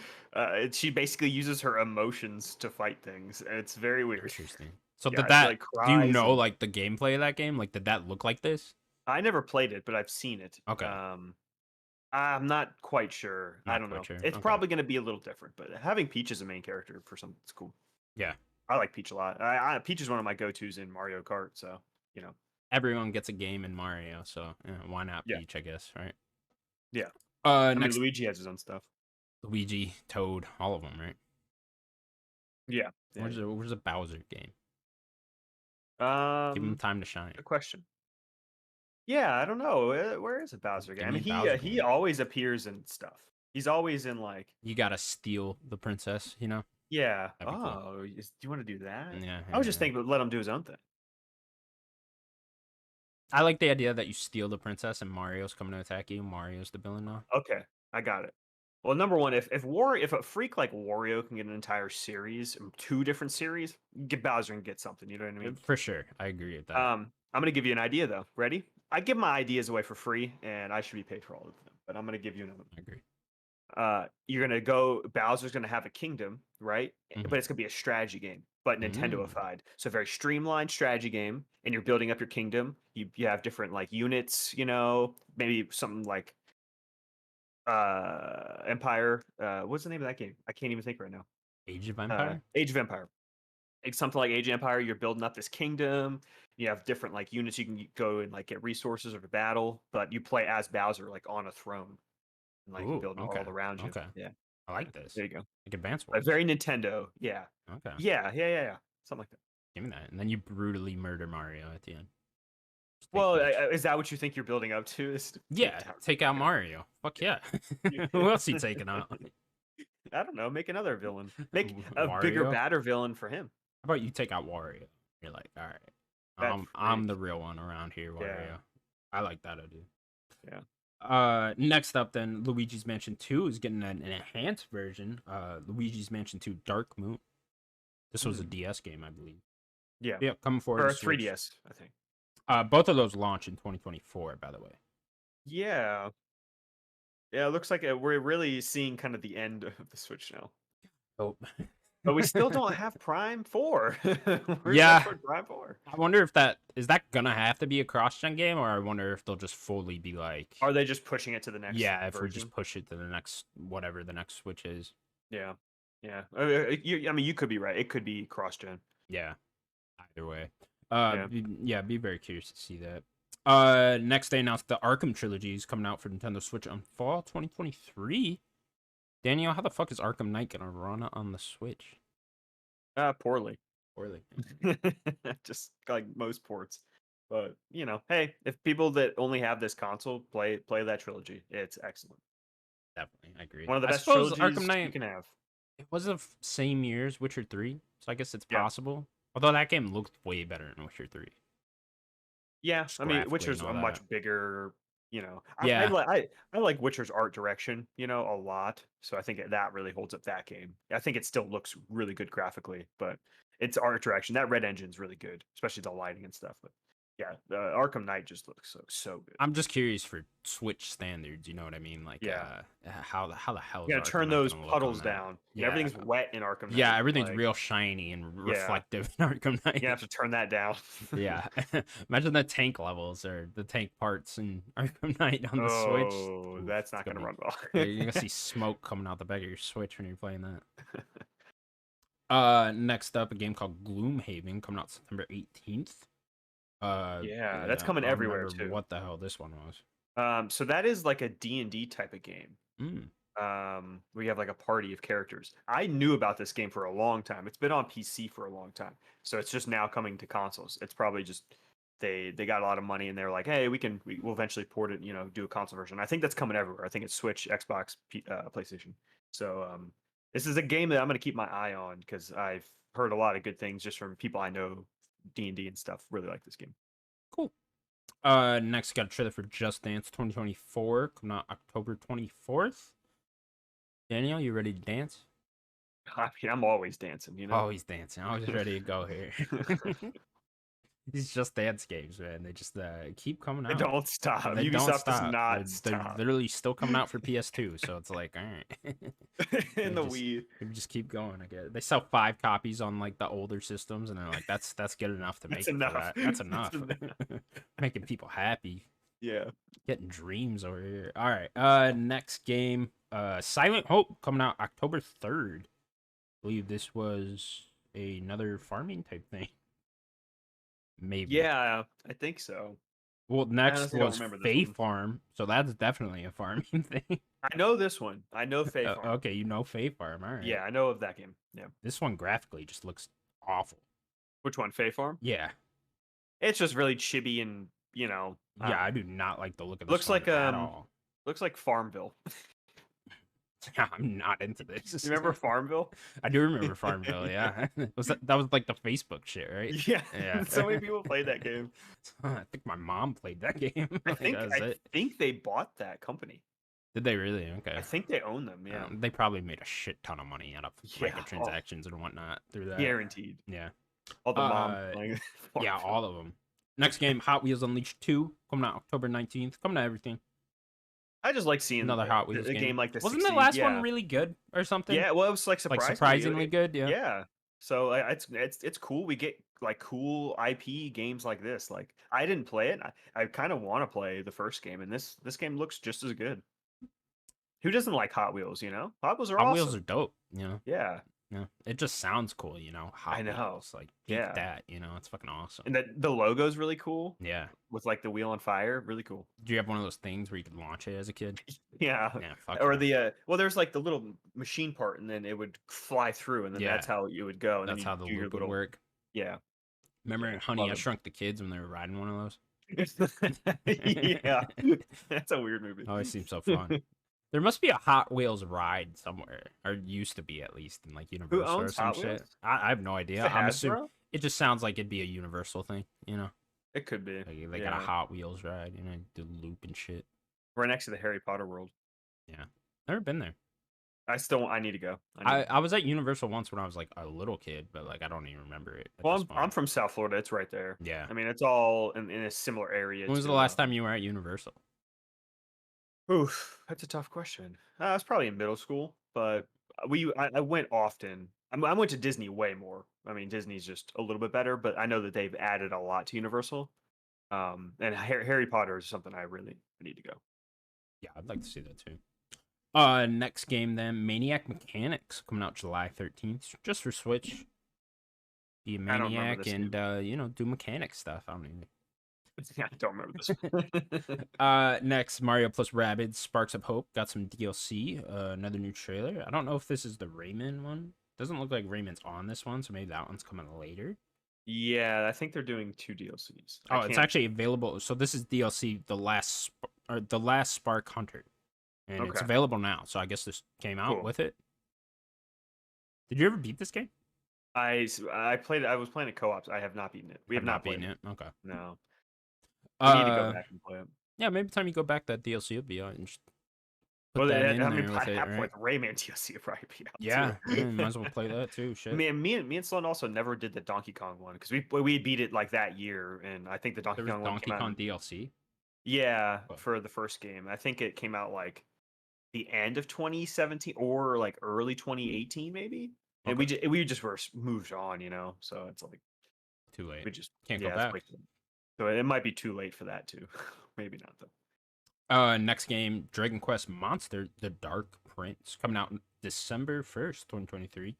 She basically uses her emotions to fight things. And it's very weird. Interesting. So Yeah, she like do you cries know and like the gameplay of that game? Like did that look like this? I never played it, but I've seen it. Okay. I'm not quite sure. I Not don't quite know. sure. It's Okay. probably going to be a little different, but having Peach as a main character for something it's cool. Yeah. I like Peach a lot. Peach is one of my go-tos in Mario Kart, so you know. Everyone gets a game in Mario, so why not Yeah, Peach, I guess, right? yeah. I mean, Next Luigi has his own stuff. Luigi, Toad, all of them, right? Yeah, yeah, Where's the Bowser game? yeah. Give him time to shine. Good question. Yeah, I don't know. Where is a Bowser game? Give I me mean, a Bowser he game. always appears in stuff. He's always in like, You gotta steal the princess, yeah. That'd be cool. Oh, do you want to do that? Yeah, I was yeah, just yeah. thinking, let him do his own thing. I like the idea that you steal the princess and Mario's coming to attack you. Mario's the villain now. Okay, I got it. Well, number one, if a freak like Wario can get an entire series, two different series, get Bowser and get something. You know what I mean? For sure. I agree with that. I'm gonna give you an idea though. Ready? I give my ideas away for free, and I should be paid for all of them. But I'm gonna give you another one. I agree. You're gonna go. Bowser's gonna have a kingdom, right? Mhm. But it's gonna be a strategy game, but Mm. Nintendoified. So very streamlined strategy game, and you're building up your kingdom. You have different like units, maybe something like Empire. What's the name of that game? I can't even think right now. Age of Empire? Age of Empire. It's something like Age of Empire. You're building up this kingdom. You have different like units you can go and like get resources or to battle, but you play as Bowser like on a throne and like you Ooh, build a okay. world around you. Okay. Yeah, I yeah. like this. There you go. Like Advance Wars. Very Nintendo. Yeah. Okay. Yeah. Something like that. Give me that. And then you brutally murder Mario at the end. Just take Well, Peach. is that what you think you're building up to? Is to take Yeah, down? take out Mario. Fuck yeah. Who else you taking out? I don't know. Make another villain. Make a bigger, Wario? badder villain for him. How about you take out Wario? You're like, all right, That I'm freak. the real one around here, Yeah. Wario. I like that idea. Yeah. Next up, then Luigi's Mansion 2 is getting an enhanced version. Luigi's Mansion 2 Dark Moon. This was a DS game, I believe. Yeah. Yeah, coming forward Or to Switch. 3DS, I think. Both of those launch in 2024, by the way. Yeah. Yeah, it looks like we're really seeing kind of the end of the Switch now. Oh, But we still don't have Prime 4. Where's yeah. Metroid Prime 4? I wonder if that is that gonna have to be a cross-gen game, or I wonder if they'll just fully be like, Are they just pushing it to the next yeah, if we version? just push it to the next whatever the next Switch is. Yeah. Yeah. I mean, you could be right. It could be cross-gen. Yeah, either way. Yeah. Be very curious to see that. Next they announced the Arkham trilogy is coming out for Nintendo Switch on fall 2023. Daniel, how the fuck is Arkham Knight gonna run on the Switch? Poorly. Poorly. Just like most ports. But, hey, if people that only have this console play that trilogy, it's excellent. Definitely, I agree. One of the I best suppose trilogies Arkham you Knight can have. it was the same year as Witcher 3, so I guess it's Yeah. possible. Although that game looked way better than Witcher 3. Yeah, Just I mean, graphically Witcher's and a all much that. bigger, Yeah, I like Witcher's art direction, a lot. So I think that really holds up that game. I think it still looks really good graphically, but its art direction, that red engine's really good, especially the lighting and stuff. But yeah, the Arkham Knight just looks so good. I'm just curious for Switch standards. You know what I mean? Like, Yeah, how the hell is you gotta Arkham turn Knight those gonna look on puddles that? down. Yeah, Everything's wet in Arkham yeah, Knight. everything's Like, real shiny and yeah, reflective in Arkham you have Knight. to turn that down. Yeah, imagine the tank levels or the tank parts in Arkham Knight on the Switch. Oh, Oof, that's it's not gonna be. run well. You're gonna see smoke coming out the back of your Switch when you're playing that. Next up, a game called Gloomhaven coming out September 18th. Yeah, that's I coming don't everywhere remember too. what the hell this one was. So that is like a D&D type of game. Mm. Where you have like a party of characters. I knew about this game for a long time. It's been on PC for a long time. So it's just now coming to consoles. It's probably just they got a lot of money and they're like, hey, we'll eventually port it, do a console version. I think that's coming everywhere. I think it's Switch, Xbox, PlayStation. So this is a game that I'm going to keep my eye on because I've heard a lot of good things just from people I know, D&D and stuff. Really like this game. Cool. Next got a trailer for Just Dance 2024 coming out October 24th. Daniel, you ready to dance? I mean, I'm always dancing, you know. Always dancing, always ready to go here. These just dance games, man. They just keep coming They out. don't stop. They don't Ubisoft does stop. not They're stop. literally still coming out for PS2, so it's like, all right. In the Wii. They just keep going. I guess they sell 5 copies on like the older systems, and they're like, that's good enough to That's make it for enough. that. That's That's enough. enough. Making people happy, Yeah. getting dreams over here. All right. Next game, Silent Hope coming out October 3rd. I believe this was another farming type thing. Maybe. Yeah, I think so. Well, I next honestly don't was remember this Fae one. Farm, so that's definitely a farming thing. I know this one. I know Fae Farm. Okay, you know Fae Farm, all right. Yeah, I know of that game. Yeah. This one graphically just looks awful. Which one? Fae Farm? Yeah. It's just really chibi and, you know, Yeah, I do not like the look of this looks one like at all. looks like Farmville. Yeah, I'm not into this. You remember Farmville? I do remember Farmville, yeah. That was like the Facebook shit, right? Yeah. Yeah. So many people played that game. I think my mom played that game. I Like, think that was I it. think they bought that company. Did they really? Okay. I think they own them, yeah. They probably made a shit ton of money out of Yeah, microtransactions and whatnot through that. guaranteed. Yeah. All the mom playing Yeah, Farmville. all of them. Next game, Hot Wheels Unleashed 2, coming out October 19th. Coming to everything. I just like seeing Another Hot Wheels a game. game like this. Wasn't succeed. the last Yeah. one really good or something? Yeah, well, it was like Like surprisingly, surprisingly good. Yeah. yeah. So it's cool. We get like cool IP games like this. Like I didn't play it. I kind of want to play the first game, and this game looks just as good. Who doesn't like Hot Wheels? You know, Hot Wheels are Hot awesome. Wheels are dope. You know. Yeah, Yeah. It just sounds cool. You know. Hot I know. Wheels, like peak Yeah. that. You know, it's fucking awesome. and the logo's really cool Yeah. with like the wheel on fire. Really cool. Do you have one of those things where you could launch it as a kid? Yeah. Yeah. Fuck Or yeah. the well, there's like the little machine part, and then it would fly through, and then Yeah. that's how you would go. And That's then how you the do your loop would little work. yeah. Remember Yeah, in Honey, love I it. Shrunk the Kids when they were riding one of those? Yeah, that's a weird movie. Always seems so fun. There must be a Hot Wheels ride somewhere, or used to be at least in like Universal or owns some Hot shit. Wheels? I have no Is idea. it I'm assuming Hasbro? it just sounds like it'd be a Universal thing, you know? It could be. Like they got Yeah. a Hot Wheels ride, you know, do loop and shit. Right next to the Harry Potter world. Yeah, never been there. I need to go. I need to go. I was at Universal once when I was like a little kid, but like I don't even remember it. At Well, this I'm point. from South Florida. It's right there. Yeah. I mean, it's all in a similar area. When was the to, last time you were at Universal? Oof, that's a tough question. I was probably in middle school, but I went often. I went to Disney way more. I mean, Disney's just a little bit better, but I know that they've added a lot to Universal. And Harry Potter is something I really need to go. Yeah, I'd like to see that too. Next game then, Maniac Mechanics coming out July 13th, just for Switch. Be a I don't remember maniac this and you know, do mechanic stuff. I don't even. I don't remember this. Next, Mario plus Rabbids Sparks of Hope got some DLC. Another new trailer. I don't know if this is the Rayman one. Doesn't look like Rayman's on this one, so maybe that one's coming later. Yeah, I think they're doing 2 DLCs. Oh, it's actually available. So this is DLC, the last Spark Hunter, and it's Okay. available now. So I guess this came out Cool. with it. Did you ever beat this game? I played. I was playing it co-ops. I have not beaten it. We have not played beaten it. Okay. No, we need to go back and play it. Yeah, maybe time you go back, that DLC will be out. And just put Well, that in I there mean, with by it, that right? point, the Rayman DLC will probably be out. Yeah, too. yeah, might as well play that too. Shit. Man, me and Sloan also never did the Donkey Kong one because we beat it like that year, and I think the Donkey There was Kong one Donkey came out. Kong DLC. Yeah, Oh. for the first game. I think it came out like the end of 2017 or like early 2018, maybe. And we just were moved on, you know. So it's like Too late. we just Can't yeah, go it's back. like- so it might be too late for that too. Maybe not though. Next game, Dragon Quest Monster: The Dark Prince, coming out December 1st, 2023.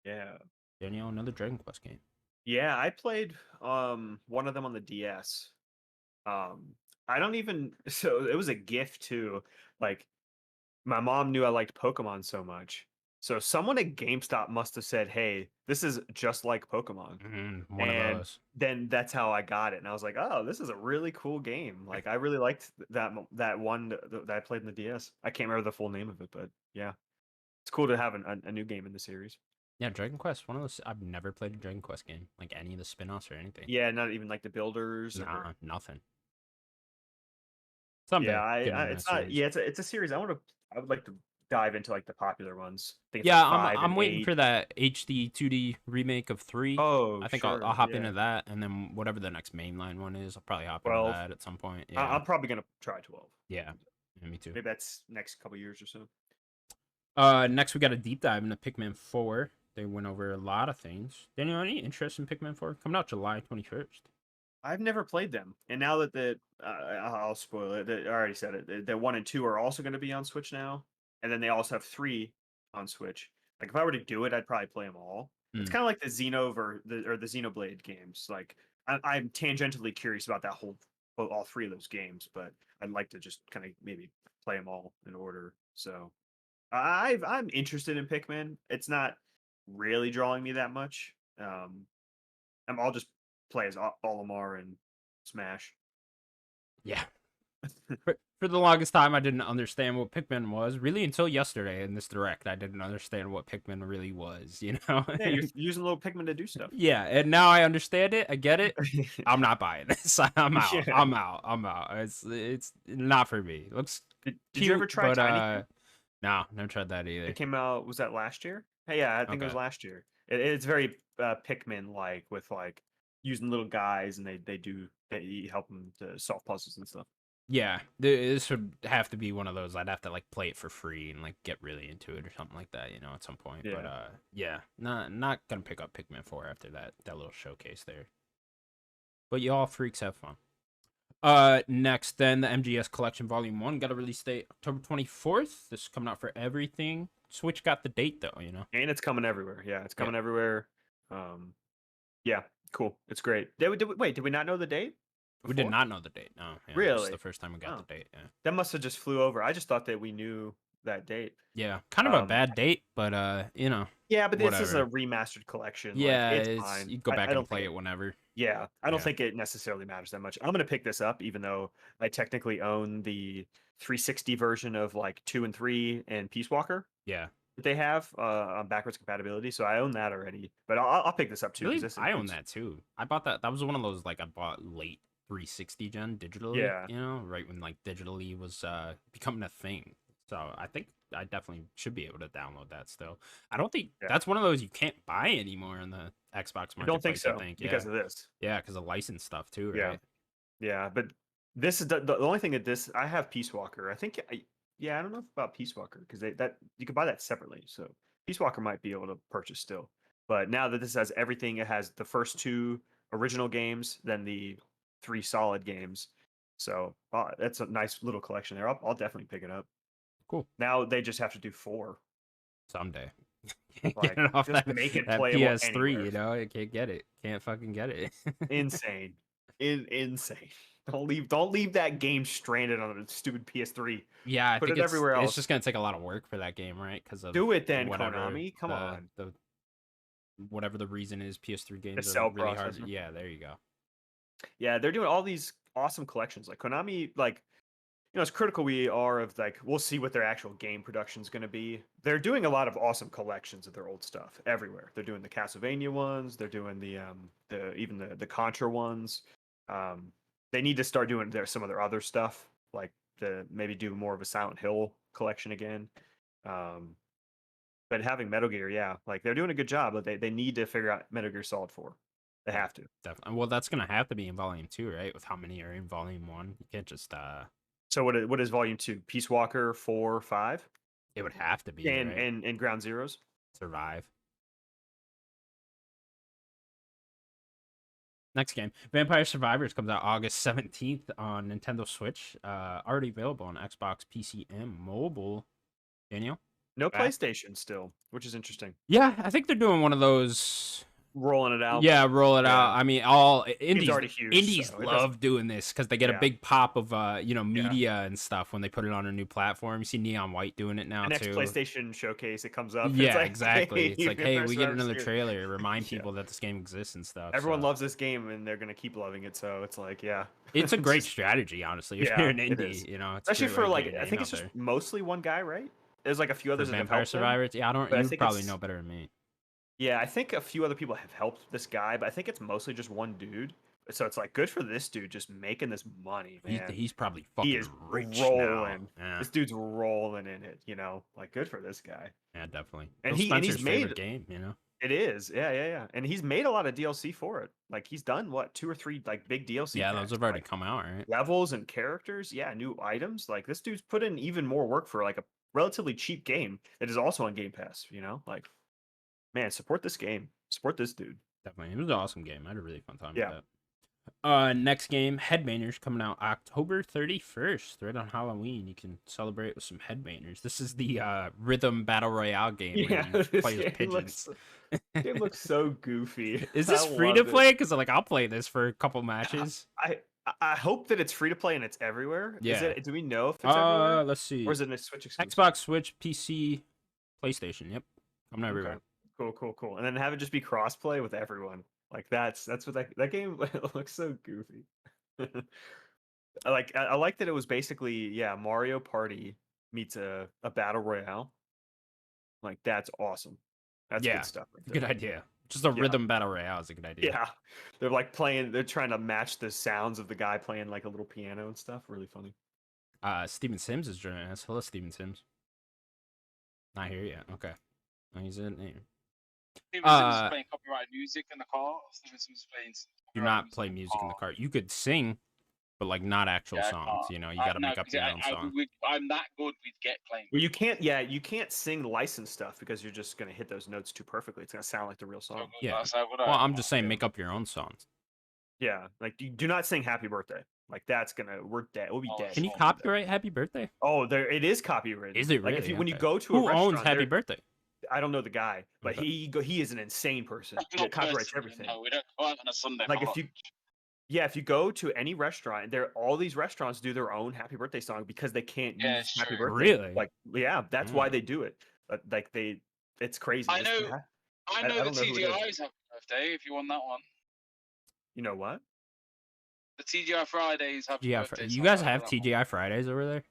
Yeah. Danielle, another Dragon Quest game. Yeah, I played one of them on the DS. I don't even so it was a gift too. Like my mom knew I liked Pokemon so much. So someone at GameStop must have said, "Hey, this is just like Pokemon." One of And those. then that's how I got it. And I was like, "Oh, this is a really cool game." Like I really liked that one that I played in the DS. I can't remember the full name of it, but yeah. It's cool to have a new game in the series. Yeah, Dragon Quest, one of those. I've never played a Dragon Quest game, like any of the spin-offs or anything. Yeah, not even like the builders. Nah, nothing. Someday, Yeah, get into it's that not. series. Yeah, it's a series. I would like to dive into like the popular ones. I think it's like Yeah, I'm 5 and I'm waiting 8. for that HD 2D remake of 3. Oh, I think I'll sure, hop yeah. into that, and then whatever the next mainline one is, I'll probably hop into 12. that at some point. I'm Yeah, probably gonna try 12. yeah, yeah, me too. Maybe that's next couple years or so. Next we got a deep dive into Pikmin 4. They went over a lot of things. Daniel, any interest in Pikmin 4? Coming out July 21st. I've never played them, and now that I'll spoil it. I already said it. The 1 and 2 are also going to be on Switch now, and then they also have 3 on Switch. Like if I were to do it, I'd probably play them all. It's Mm. kind of like the the Xenoblade games. Like I'm tangentially curious about that whole all 3 of those games, but I'd like to just kind of maybe play them all in order. So I'm interested in Pikmin. It's not really drawing me that much. I'll just play as Olimar and Smash. Yeah. For the longest time, I didn't understand what Pikmin was. Really, until yesterday in this direct, I didn't understand what Pikmin really was. You know? Yeah, you're using little Pikmin to do stuff. Yeah, and now I understand it. I get it. I'm not buying this. I'm out. Yeah. I'm out. I'm out. It's not for me. It looks Did cute, you ever try but Tiny King? no, never tried that either. It came out. Was that last year? Hey, yeah, I think it was Okay. last year. It's very Pikmin like with like using little guys and they help them to solve puzzles and stuff. Yeah, this would have to be one of those. I'd have to like play it for free and like get really into it or something like that, you know, at some point. Yeah. But yeah, not gonna pick up Pikmin 4 after that little showcase there. But y'all freaks have fun. Next then the MGS Collection Volume 1 got a release date October 24th. This is coming out for everything. Switch got the date though, you know. And it's coming everywhere. Yeah, it's coming everywhere. Yeah, cool. It's great. Wait, did we not know the date? We did Before? not know the date. No, yeah, this is Really? the first time we got Oh, the date. Yeah. that must have just flew over. I just thought that we knew that date. Yeah, kind of a Um, bad date, but you know, yeah, but this is a whatever. remastered collection. Like Yeah, it's it's fine. you go I back and don't play think it whenever. yeah, I don't Yeah. think it necessarily matters that much. I'm gonna pick this up, even though I technically own the 360 version of like 2 and 3 and Peace Walker Yeah. that they have on backwards compatibility. So I own that already. But I'll pick this up too because Really? this I own looks that too. I bought that. That was one of those like I bought late 360 gen digitally, yeah you know, right when like digitally was becoming a thing. So I think I definitely should be able to download that still. I don't think yeah. that's one of those you can't buy anymore in the Xbox I don't think marketplace, I so think. because Yeah. of this. Yeah, because of license stuff too, Yeah. right? Yeah, but this is the only thing that this I have Peace Walker. Yeah, I don't know about Peace Walker because that you can buy that separately. So Peace Walker might be able to purchase still. But now that this has everything, it has the first 2 original games, then the 3 solid games. So that's a nice little collection there. I'll definitely pick it up. Cool. Now they just have to do 4. Someday. Can't Like get it off just that, make it that playable PS3, anywhere. you know? I can't get it. Can't fucking get it. Insane. Insane. Don't leave that game stranded on a stupid PS3. Yeah, I Put think it everywhere it's else. just gonna take a lot of work for that game, right? Because of Do it then, whatever Konami. Come on. the whatever the reason is, PS3 The games are cell really hard. processor. Yeah, there you go. Yeah, they're doing all these awesome collections. Like Konami, like as critical we are of like we'll see what their actual game production is going to be. They're doing a lot of awesome collections of their old stuff everywhere. They're doing the Castlevania ones. They're doing the Contra ones. They need to start doing some of their other stuff, like maybe do more of a Silent Hill collection again. But having Metal Gear, yeah, like they're doing a good job, but they need to figure out Metal Gear Solid 4. They Yeah, have to. definitely. Well, that's gonna have to be in Volume 2, right? With how many are in Volume 1, you can't just So what is Volume 2? Peace Walker 4, 5, It would have to be, and right? and Ground Zeroes. Survive. Next game, Vampire Survivors comes out August 17th on Nintendo Switch. Already available on Xbox, PC, and mobile. Daniel? No Back? PlayStation still, which is interesting. Yeah, I think they're doing one of those. Rolling it out. Yeah, roll it out. Yeah. I mean, all Game's indies already huge, indies so it love doesn't- doing this because they get a Yeah. big pop of Yeah. media and stuff when they put it on a new platform. You see Neon White doing it now The next too. PlayStation showcase, it comes up. Yeah, It's like, exactly. It's like, hey, we get Survivors another here. trailer. Remind Yeah. people that this game exists and stuff. Everyone so. loves this game, and they're gonna keep loving it. So it's like, yeah, It's a It's great just- strategy, honestly. If Yeah, you're an it indie, is. you know, it's a especially great for way to like, get your I name think out it's just there. mostly one guy, right? There's like a few For others that have Vampire helped them. Survivors. Yeah, I don't. but I You think probably it's- know better than me. Yeah, I think a few other people have helped this guy, but I think it's mostly just one dude. So it's like good for this dude just making this money, man. He's probably He fucking is rich now. rolling. Yeah, This dude's rolling in it, you know. Like good for this guy. yeah, definitely. And Phil he's Spencer's made favorite game, you know. it is. Yeah. And he's made a lot of DLC for it. Like he's done what, 2 or 3 like big DLC Yeah, those packs, have already like come out, right? levels and characters. Yeah, new items. Like this dude's put in even more work for like a relatively cheap game that is also on Game Pass, you know? Like man, support this game. Support this dude. Definitely, it was an awesome game. I had a really fun time with Yeah. that. Next game, Headbangers, coming out October 31st, right on Halloween. You can celebrate with some Headbangers. This is the rhythm battle royale game where Yeah, you this play as game pigeons. looks so goofy. Is I this free to love it. play? Because like I'll play this for a couple matches. I hope that it's free to play and it's everywhere. Is Yeah. it? Do we know if it's everywhere, Let's see. or is it a Switch exclusive? Xbox, Switch, PC, PlayStation. Yep, I'm everywhere. Cool. And then have it just be crossplay with everyone. Like that's what that game looks so goofy. I like that it was basically Mario Party meets a battle royale. Like that's awesome. That's Yeah, good stuff right good there. idea. Just a rhythm battle royale is a good idea. Yeah, they're like playing. They're trying to match the sounds of the guy playing like a little piano and stuff. Really funny. Steven Sims is joining us. Hello, Steven Sims. Not here yet. Okay, he's in here. Steven Sims is playing copyrighted music in the car. Steven Sims is playing. Do not play music in the car. You could sing, but like not actual songs. You know, you got to make up your own song. I'm that good with Get playing. Well, you can't. Yeah, you can't sing licensed stuff because you're just gonna hit those notes too perfectly. It's gonna sound like the real song. Yeah. Well, I'm just saying, make up your own songs. Yeah, like do not sing "Happy Birthday." Like that's gonna we're dead. We'll be dead. Can you copyright "Happy Birthday"? Oh, it is copyrighted. Is it really? Like when you go to who a restaurant, owns "Happy Birthday"? I don't know the guy, but he is an insane person. He copyrights everything. No, we don't go out on a Sunday. Like if you go to any restaurant, all these restaurants do their own "Happy Birthday" song because they can't use "Happy Birthday." Really? Like that's why they do it. Like it's crazy. I know the TGI's Happy Birthday. If you want that one. You know what? The TGI Fridays Happy Birthday. You guys have TGI Fridays over there?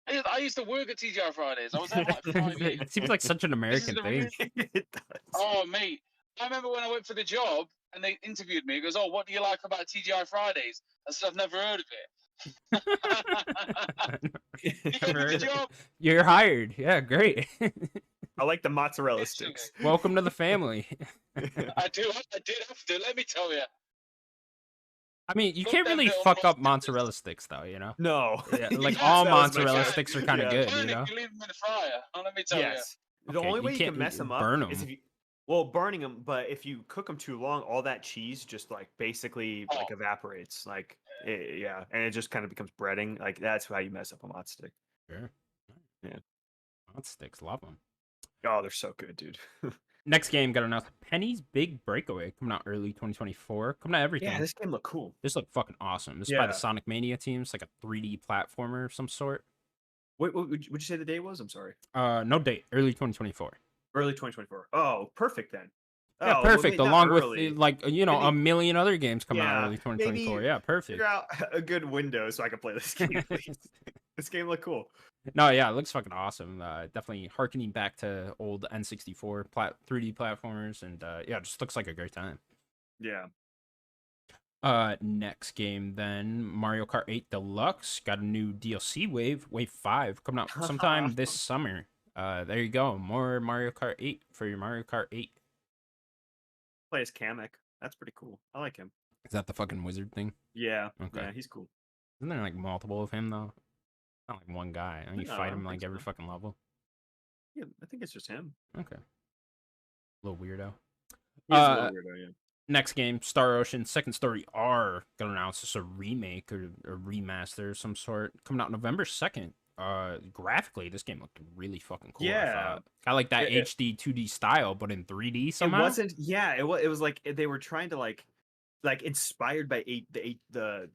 I used to work at TGI Fridays. I was there like 5 years. It seems like such an American thing. It does. Oh, mate. I remember when I went for the job and they interviewed me. He goes, "Oh, what do you like about TGI Fridays?" I said, "I've never heard of it." You got me the job. You're hired. Yeah, great. I like the mozzarella sticks. Welcome to the family. I did have to, let me tell you. I mean, you can't really fuck up mozzarella sticks, though, you know? No. Yeah, like, all mozzarella sticks are kind of good, you know? You leave them in the fryer. Let me tell you. The only way you can mess them up burn is them. if you burning them, but if you cook them too long, all that cheese just like basically like evaporates. Like and it just kind of becomes breading. Like that's how you mess up a mozz stick. Sure. Yeah. Mozz sticks, love them. Oh, they're so good, dude. Next game got announced. Penny's Big Breakaway, coming out early 2024. Coming out everything. Yeah, this game looked cool. This looked fucking awesome. This is by the Sonic Mania team. It's like a 3D platformer of some sort. What would you say the date was? I'm sorry. No date. Early 2024. Early 2024. Oh, perfect then. Yeah, perfect. Along with like a million other games coming out early 2024. Yeah, perfect. Figure out a good window so I can play this game. Please. This game looked cool. No, yeah, it looks fucking awesome. Definitely harkening back to old N64 3D platformers, and it just looks like a great time. Yeah. Next game then, Mario Kart 8 Deluxe got a new DLC wave 5 coming out sometime this summer. There you go, more Mario Kart 8 for your Mario Kart 8. Play as Kamek. That's pretty cool. I like him. Is that the fucking wizard thing? Yeah. Okay. Yeah, he's cool. Isn't there like multiple of him though? Not like one guy. And you fight him like every fucking level. Yeah, I think it's just him. Okay. Little weirdo. He's a little weirdo, yeah. Next game, Star Ocean Second Story R got announced as a remake or a remaster of some sort, coming out November 2nd. Graphically, this game looked really fucking cool. Yeah, kind of like that HD 2D style, but in 3D somehow. It wasn't. Yeah, it was like they were trying to like inspired by the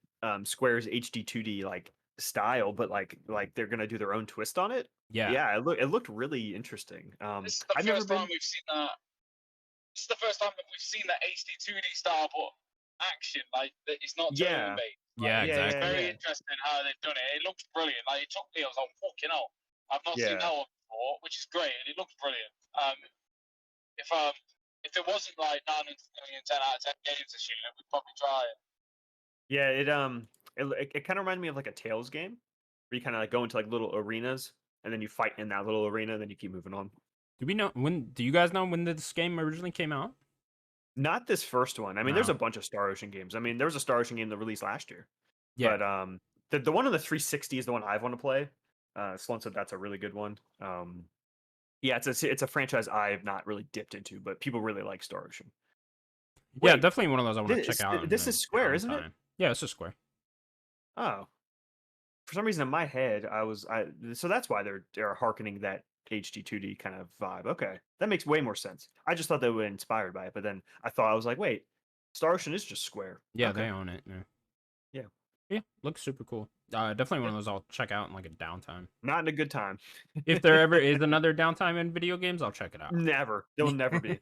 Square's HD 2D like style, but like they're gonna do their own twist on it. Yeah. It looked really interesting. This is the first time we've seen that. This is the first time that we've seen that HD 2D style, but action like it's not turn based. Yeah, exactly. It's very interesting how they've done it. It looks brilliant. Like it took me, I was like, fucking hell. I've not seen that one before, which is great, and it looks brilliant. If there wasn't like 9 million 10 out of 10 games this year, we'd probably try it. Yeah, it kind of reminded me of like a Tales game, where you kind of like go into like little arenas, and then you fight in that little arena, and then you keep moving on. Do we know when? Do you guys know when this game originally came out? Not this first one. I mean, there's No. a bunch of Star Ocean games. I mean, there was a Star Ocean game that released last year, Yeah. but the one on the 360 is the one I want to play. Sloan said that's a really good one. Yeah, it's a franchise I've not really dipped into, but people really like Star Ocean. Yeah, Wait, definitely one of those I want to check out. this is Square, isn't it? Downtime. Yeah, it's a Square. Oh, for some reason in my head, so that's why they're harkening that HD 2D kind of vibe. Okay, that makes way more sense. I just thought they were inspired by it, but then I was like, wait, Star Ocean is just Square. Yeah, Okay. they own it. Yeah. Yeah. Yeah, looks super cool. Definitely one of those I'll check out in like a downtime. Not in a good time. If there ever is another downtime in video games, I'll check it out. Never. There'll never be.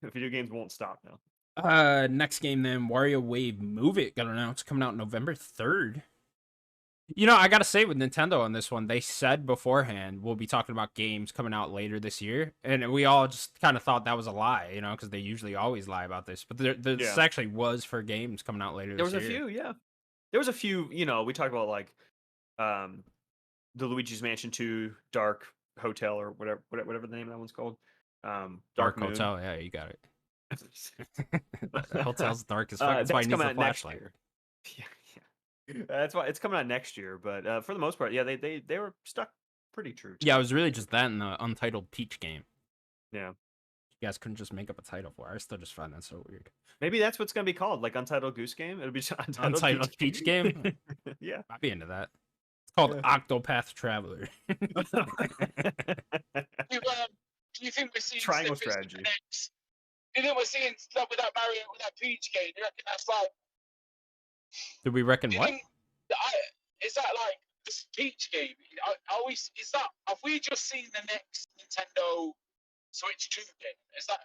Video games won't stop now. Next game then, Wario Wave Move It got announced coming out November 3rd. You know, I gotta say with Nintendo on this one, they said beforehand we'll be talking about games coming out later this year, and we all just kind of thought that was a lie, you know, because they usually always lie about this. But this actually was for games coming out later. There was this a year. few, yeah. There was a few. You know, we talked about like, the Luigi's Mansion 2 Dark Hotel or whatever the name of that one's called. Dark Moon. Hotel, yeah, you got it. The hotel's dark as fuck. That's why it needs a flashlight. Yeah, yeah. That's why it's coming out next year. But for the most part, yeah, they were stuck pretty true. Yeah, it was really just that and the Untitled Peach game. Yeah. You guys couldn't just make up a title for it. I still just find that so weird. Maybe that's what's gonna be called, like Untitled Goose Game. It'll be just Untitled Peach game. Yeah, I'd be into that. It's called Octopath Traveler. Do you think we're seeing Triangle snippets of strategy. the next? Do you think we're seeing stuff with that Mario, with that Peach game? Do you reckon that's like? Do we reckon Do you what? think is that like this Peach game? Have we just seen the next Nintendo Switch 2 game? Is that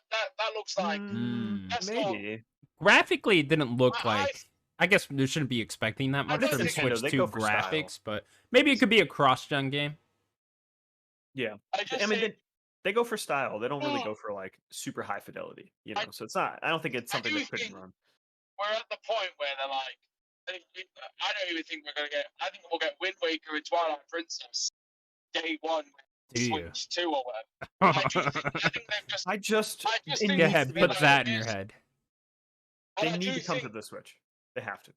looks like that's maybe. Graphically, it didn't look like. I guess there shouldn't be expecting that much don't from think Switch they 2 go for style. graphics, but maybe it could be a cross-gen game. Yeah, I mean they go for style. They don't really Oh. go for like super high fidelity, you know. So it's not. I don't think it's something do that couldn't think- run. we're at the point where they're like, I don't even think we're gonna get. I think we'll get Wind Waker and Twilight Princess day one, Do you? Switch 2 or whatever. I think they've just. I just think it Go needs ahead, to be put like that in your this. head. they And I need do to come to think- the Switch. They have to.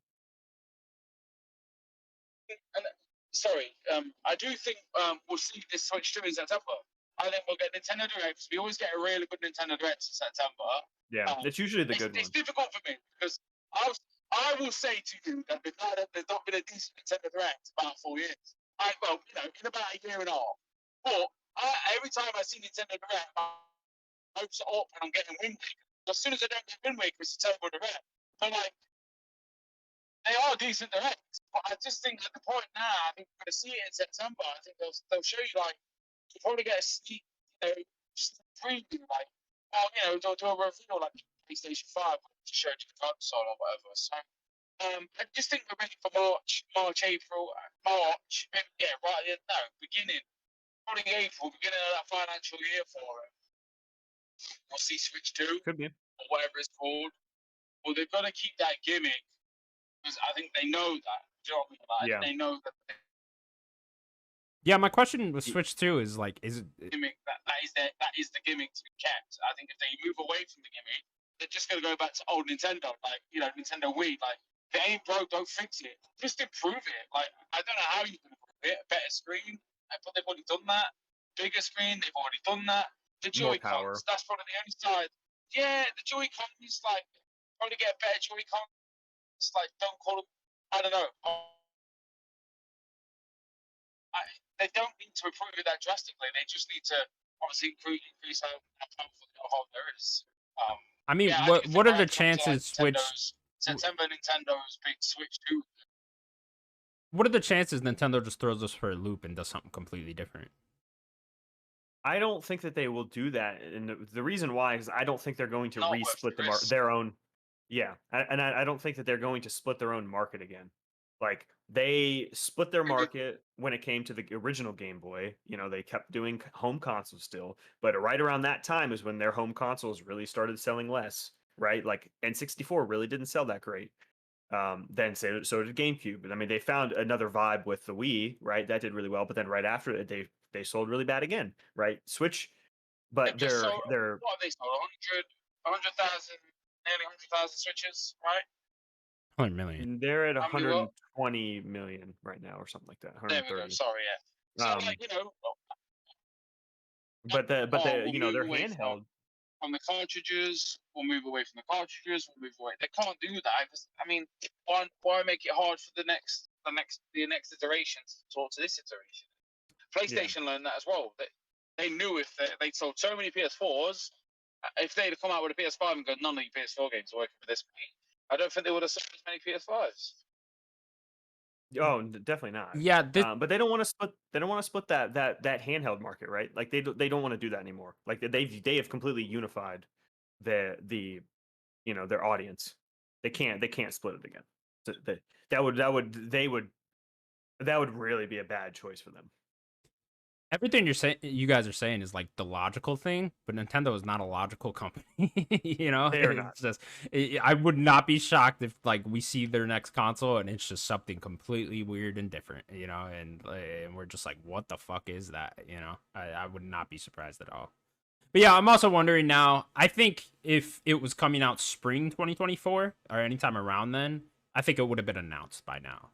Sorry, I do think we'll see this Switch 2 in September. I think we'll get Nintendo Directs. We always get a really good Nintendo Direct in September. Yeah, it's usually the good It's one. difficult for me because I will say to you that there's not been a decent Nintendo Direct in about 4 years. In about a year and a half. But every time I see Nintendo Direct, my hopes are up and I'm getting Wind Waker. As soon as I don't get Wind Waker, it's a terrible Direct. I'm like, they are decent Directs, but I just think at the point now, I think we're going to see it in September. I think they'll show you like you'll probably get a sneak, preview like, they'll do a reveal like PlayStation 5 to show you the console or whatever. So I just think we're ready for April, March, beginning, probably April, beginning of that financial year for it. We'll see Switch 2 Could be. or whatever it's called. Well, they've got to keep that gimmick because I think they know that. Do you know what I mean? Like, Yeah. they know that Yeah, my question with Switch 2 is like, is it? gimmick that is the gimmick to be kept. I think if they move away from the gimmick, they're just gonna go back to old Nintendo, like Nintendo Wii. Like if it ain't broke, don't fix it. Just improve it. Like I don't know how you can improve it. A better screen. But they've already done that. Bigger screen. They've already done that. The More Joy power. Cons. That's probably the only side. Yeah, the Joy Cons like probably get a better Joy Cons. Like don't call them. I don't know. They don't need to improve it that drastically. They just need to obviously increase how powerful the hardware is. I mean, Yeah, what are the comes to, like, chances Switch? Nintendo's big Switch 2. What are the chances Nintendo just throws us for a loop and does something completely different? I don't think that they will do that, and the reason why is I don't think they're going to Not worth re-split the risk. their own. Yeah, and I don't think that they're going to split their own market again. Like they split their market when it came to the original Game Boy. They kept doing home consoles still, but right around that time is when their home consoles really started selling less. Right, like N64 really didn't sell that great. Then so did GameCube. I mean, they found another vibe with the Wii, right? That did really well, but then right after it, they sold really bad again, right? Switch, They've but just sold, they're what have they sold? 100,000, nearly 100,000 switches, right? 100 million. they're at How many what? 120 million right now, or something like that. There we go. 130. Sorry, yeah. So, Um, like, you know, but we'll you know, move they're away handheld. from the cartridges. We'll move away from the cartridges. We'll move away. They can't do that because I mean, why make it hard for the next iterations to talk to this iteration? PlayStation learned that as well. They knew if they sold so many PS4s, if they'd have come out with a PS5 and gone, none of your PS4 games are working for this, mate, I don't think they would have sold as many PS5s. Oh, definitely not. Yeah, But they don't want to split. They don't want to split that handheld market, right? Like they don't want to do that anymore. Like they have completely unified the you know, their audience. They can't split it again. So that would really be a bad choice for them. everything you guys are saying is like the logical thing, but Nintendo is not a logical company. You know, They are not. it's just I would not be shocked if like we see their next console and it's just something completely weird and different. You know, and we're just like, what the fuck is that? You know, I would not be surprised at all. But yeah, I'm also wondering now. I think if it was coming out spring 2024 or anytime around then, I think it would have been announced by now.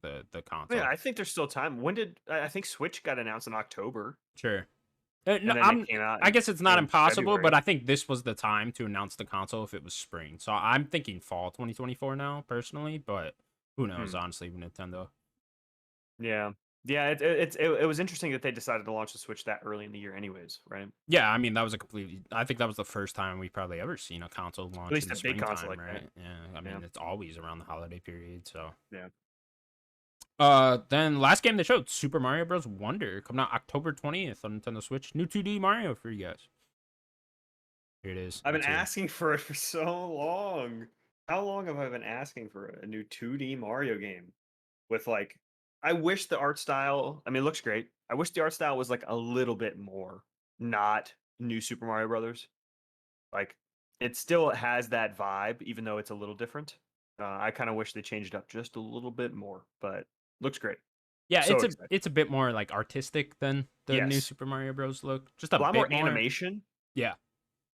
The console. Yeah, I think there's still time. When did I think Switch got announced in October? Sure. And No, then it came out I guess it's not in impossible, February. but I think this was the time to announce the console if it was spring. So I'm thinking fall 2024 now, personally, but who knows, honestly, with Nintendo. Yeah. Yeah, it was interesting that they decided to launch the Switch that early in the year anyways, right? Yeah, I mean, that was I think that was the first time we probably ever seen a console launch least in the a big springtime, console like right? that. Yeah, I mean, Yeah. it's always around the holiday period, so. Yeah. Then last game they showed, Super Mario Bros. Wonder, coming out October 20th on Nintendo Switch. New 2D Mario for you guys. Here it is. I've been It's here. asking for it for so long. How long have I been asking for a new 2D Mario game? With like, I wish the art style, I mean, it looks great. I wish the art style was like a little bit more not New Super Mario Brothers. Like, it still has that vibe, even though it's a little different. I kind of wish they changed it up just a little bit more, but looks great. Yeah, So excited. it's a bit more like artistic than the new Yes. Super Mario Bros. Look. Just a lot bit more animation. Yeah.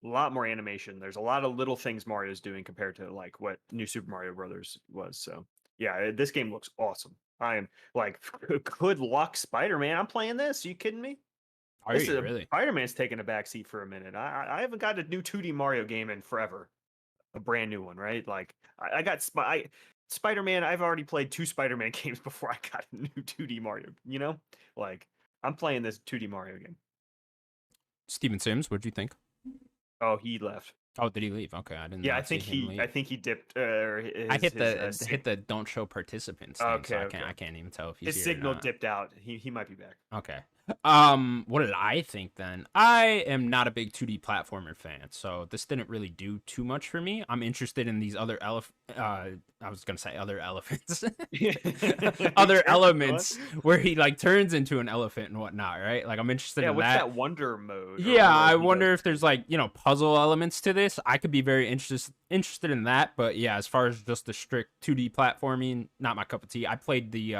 A lot more animation. There's a lot of little things Mario's doing compared to like what New Super Mario Brothers was. So yeah, this game looks awesome. I am like, good luck, Spider-Man. I'm playing this. Are you kidding me? Are you really? Spider-Man's taking a backseat for a minute. I haven't got a new 2D Mario game in forever. A brand new one, right? Like I got Spider-Man. I've already played 2 Spider-Man games before I got a new 2D Mario. You know, like I'm playing this 2D Mario game. Steven Sims, what'd you think? Oh, he left. Oh, did he leave? Okay, I didn't. Yeah, see him leave. I think he dipped. I hit the don't show participants thing, Okay, so okay. I can't even tell if he's his here signal or not. dipped out. He might be back. Okay. What did I think then? I am not a big 2D platformer fan, so this didn't really do too much for me. I'm interested in these other I was gonna say other elephants. Other elements where he like turns into an elephant and whatnot, right? Like I'm interested in what's that. that wonder mode? Yeah, I wonder if there's like, you know, puzzle elements to this. I could be very interested in that, but yeah, as far as just the strict 2D platforming, not my cup of tea. I played the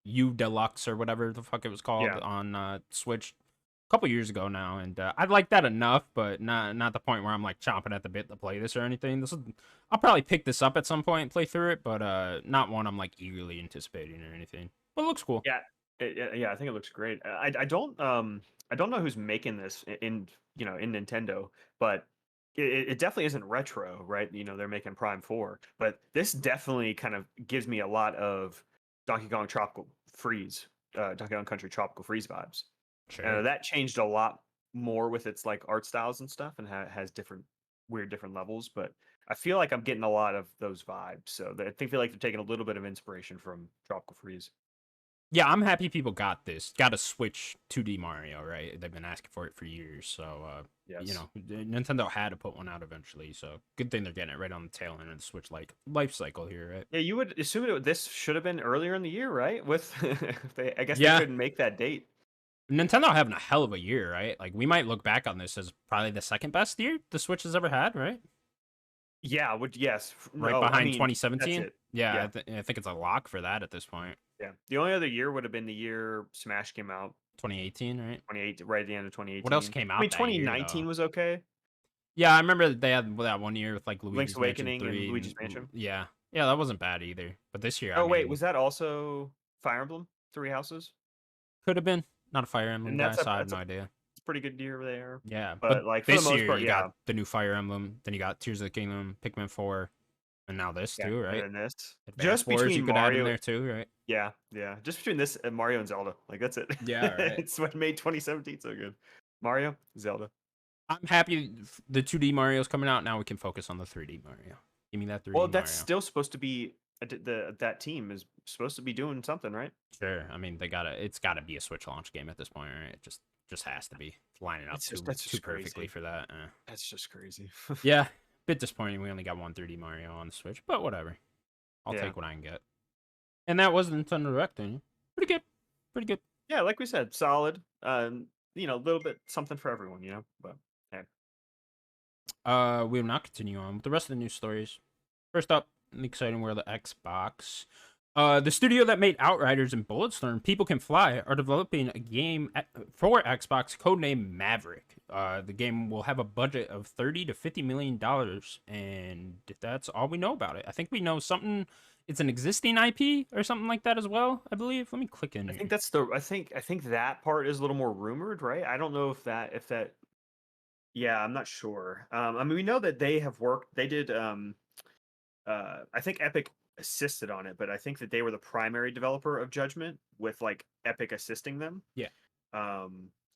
U Deluxe or whatever the fuck it was called on Switch a couple years ago now, and I like that enough, but not the point where I'm like chomping at the bit to play this or anything. I'll probably pick this up at some point and play through it, but not one I'm like eagerly anticipating or anything. But it looks cool. Yeah, I think it looks great. I don't know who's making this in Nintendo, but it definitely isn't retro, right? You know, they're making Prime 4, but this definitely kind of gives me a lot of Donkey Kong Country Tropical Freeze vibes. Sure. That changed a lot more with its like art styles and stuff, and has different levels. But I feel like I'm getting a lot of those vibes. So I feel like they're taking a little bit of inspiration from Tropical Freeze. Yeah, I'm happy people got this. Got to Switch 2D Mario, right? They've been asking for it for years, so Yes. you know, Nintendo had to put one out eventually. So good thing they're getting it right on the tail end of the Switch like life cycle here, right? Yeah, you would assume this should have been earlier in the year, right? With I guess Yeah. they couldn't make that date. Nintendo having a hell of a year, right? Like we might look back on this as probably the second best year the Switch has ever had, right? Yeah, would yes. right No, I behind mean, that's 2017. it. Yeah, Yeah. I think it's a lock for that at this point. Yeah. The only other year would have been the year Smash came out, 2018, right? 28 right at the end of What else 2018. came I mean, out that year though? 2019 was okay. Yeah, I remember they had that one year with like Link's Luigi's Mansion Awakening and 3 Luigi's and Mansion. yeah. Yeah, that wasn't bad either. But this year, I Oh wait, mean, was that also Fire Emblem Three Houses? could have been. Not a Fire Emblem And guy, that's a so I have that's no a idea. pretty good year there. Yeah, but But like for the this most year part, you yeah, got the new Fire Emblem, then you got Tears of the Kingdom, Pikmin 4, and now this yeah. too, And right? then this, Advance just Wars between you could add in Mario, there too, right? yeah, just between this and Mario and Zelda, like that's it. Yeah, right. It's what made 2017 so good. Mario, Zelda. I'm happy the 2D Mario's coming out. Now we can focus on the 3D Mario. Give me that 3D Well, that's Mario. still supposed to be that team is supposed to be doing something, right? Sure. I mean, it's gotta be a Switch launch game at this point, right? It just has to be. It's lining up That's too just perfectly crazy. for that. That's just crazy. Yeah, bit disappointing. We only got one 3D Mario on the Switch, but whatever. I'll Yeah. take what I can get. And that was the Nintendo Direct. Then. Pretty good. Pretty good. Yeah, like we said, solid. A little bit something for everyone, But hey. We will now continue on with the rest of the news stories. First up, in the exciting world of Xbox. The studio that made Outriders and Bulletstorm, People Can Fly, are developing a game for Xbox codenamed Maverick. The game will have a budget of $30 to $50 million, and that's all we know about it. I think we know something. It's an existing IP or something like that as well, I believe. Let me click in I here. think that's I think that part is a little more rumored, right? I don't know if that yeah, I'm not sure. I mean we know that they have worked they did I think Epic assisted on it, but I think that they were the primary developer of Judgment with like Epic assisting them. Yeah.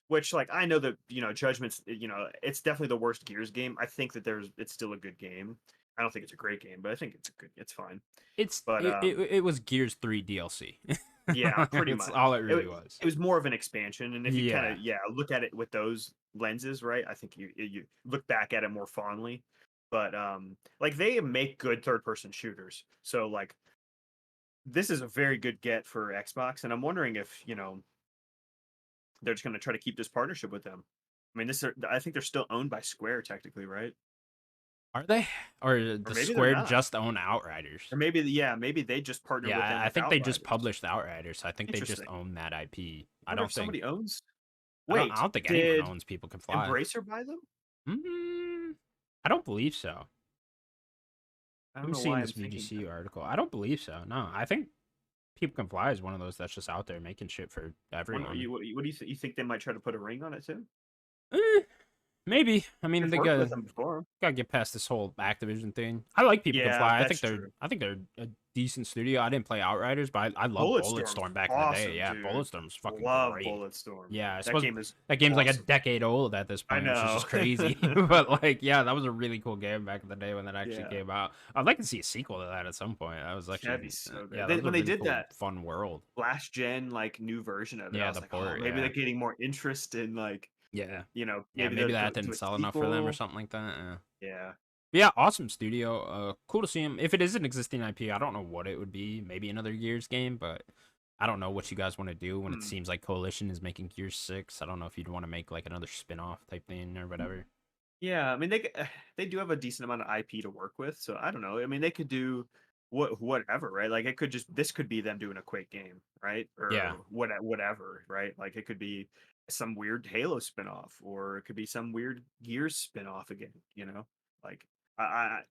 Which like I know that Judgment's it's definitely the worst Gears game. I think that it's still a good game. I don't think it's a great game, but I think it's fine. But It was Gears 3 DLC. yeah, pretty That's much. all it really was. It was more of an expansion, and if you kind Yeah. of look at it with those lenses, right? I think you look back at it more fondly. But like they make good third person shooters, so like this is a very good get for Xbox, and I'm wondering if they're just going to try to keep this partnership with them. I mean, I think they're still owned by Square technically, right? Are they? Or does maybe they're Square not. just own Outriders? Or maybe maybe they just partnered with them. Yeah, I with think they just Outriders. published Outriders. I think they just Interesting. own that IP. I don't think somebody owns. I Wait, don't think anyone owns People Can Fly. Embracer buy them? I don't believe so. I don't I'm know seeing why this I'm thinking VGC article. I don't believe so. No, I think People Can Fly is one of those that's just out there making shit for everyone. What do you think? You think they might try to put a ring on it too? Maybe. I mean, They've they worked with them before. gotta get past this whole Activision thing. I like People Can Yeah, Fly. that's true. I think they're a decent studio. I didn't play Outriders, but I love Bulletstorm back in the day. Yeah, dude. Bulletstorm's fucking Love great. Bulletstorm. Yeah, that game's like a awesome. decade old at this point, which is just crazy. But like, yeah, that was a really cool game back in the day when that actually came out. I'd like to see a sequel to that at some point. That was actually That'd be so good. Yeah, When they did cool, that fun world. last gen like new version of it, Yeah, I was the like, port, maybe they're getting more interest in like yeah, maybe that didn't sell enough for them or something like that. Yeah. But yeah, awesome studio. Cool to see him. If it is an existing IP, I don't know what it would be. Maybe another Gears game, but I don't know what you guys want to do when it seems like Coalition is making Gears 6. I don't know if you'd want to make like another spin-off type thing or whatever. Yeah, I mean they do have a decent amount of IP to work with, so I don't know. I mean they could do whatever, right? Like this could be them doing a Quake game, right? Or whatever, right? Like it could be some weird Halo spinoff, or it could be some weird Gears spinoff again, Like I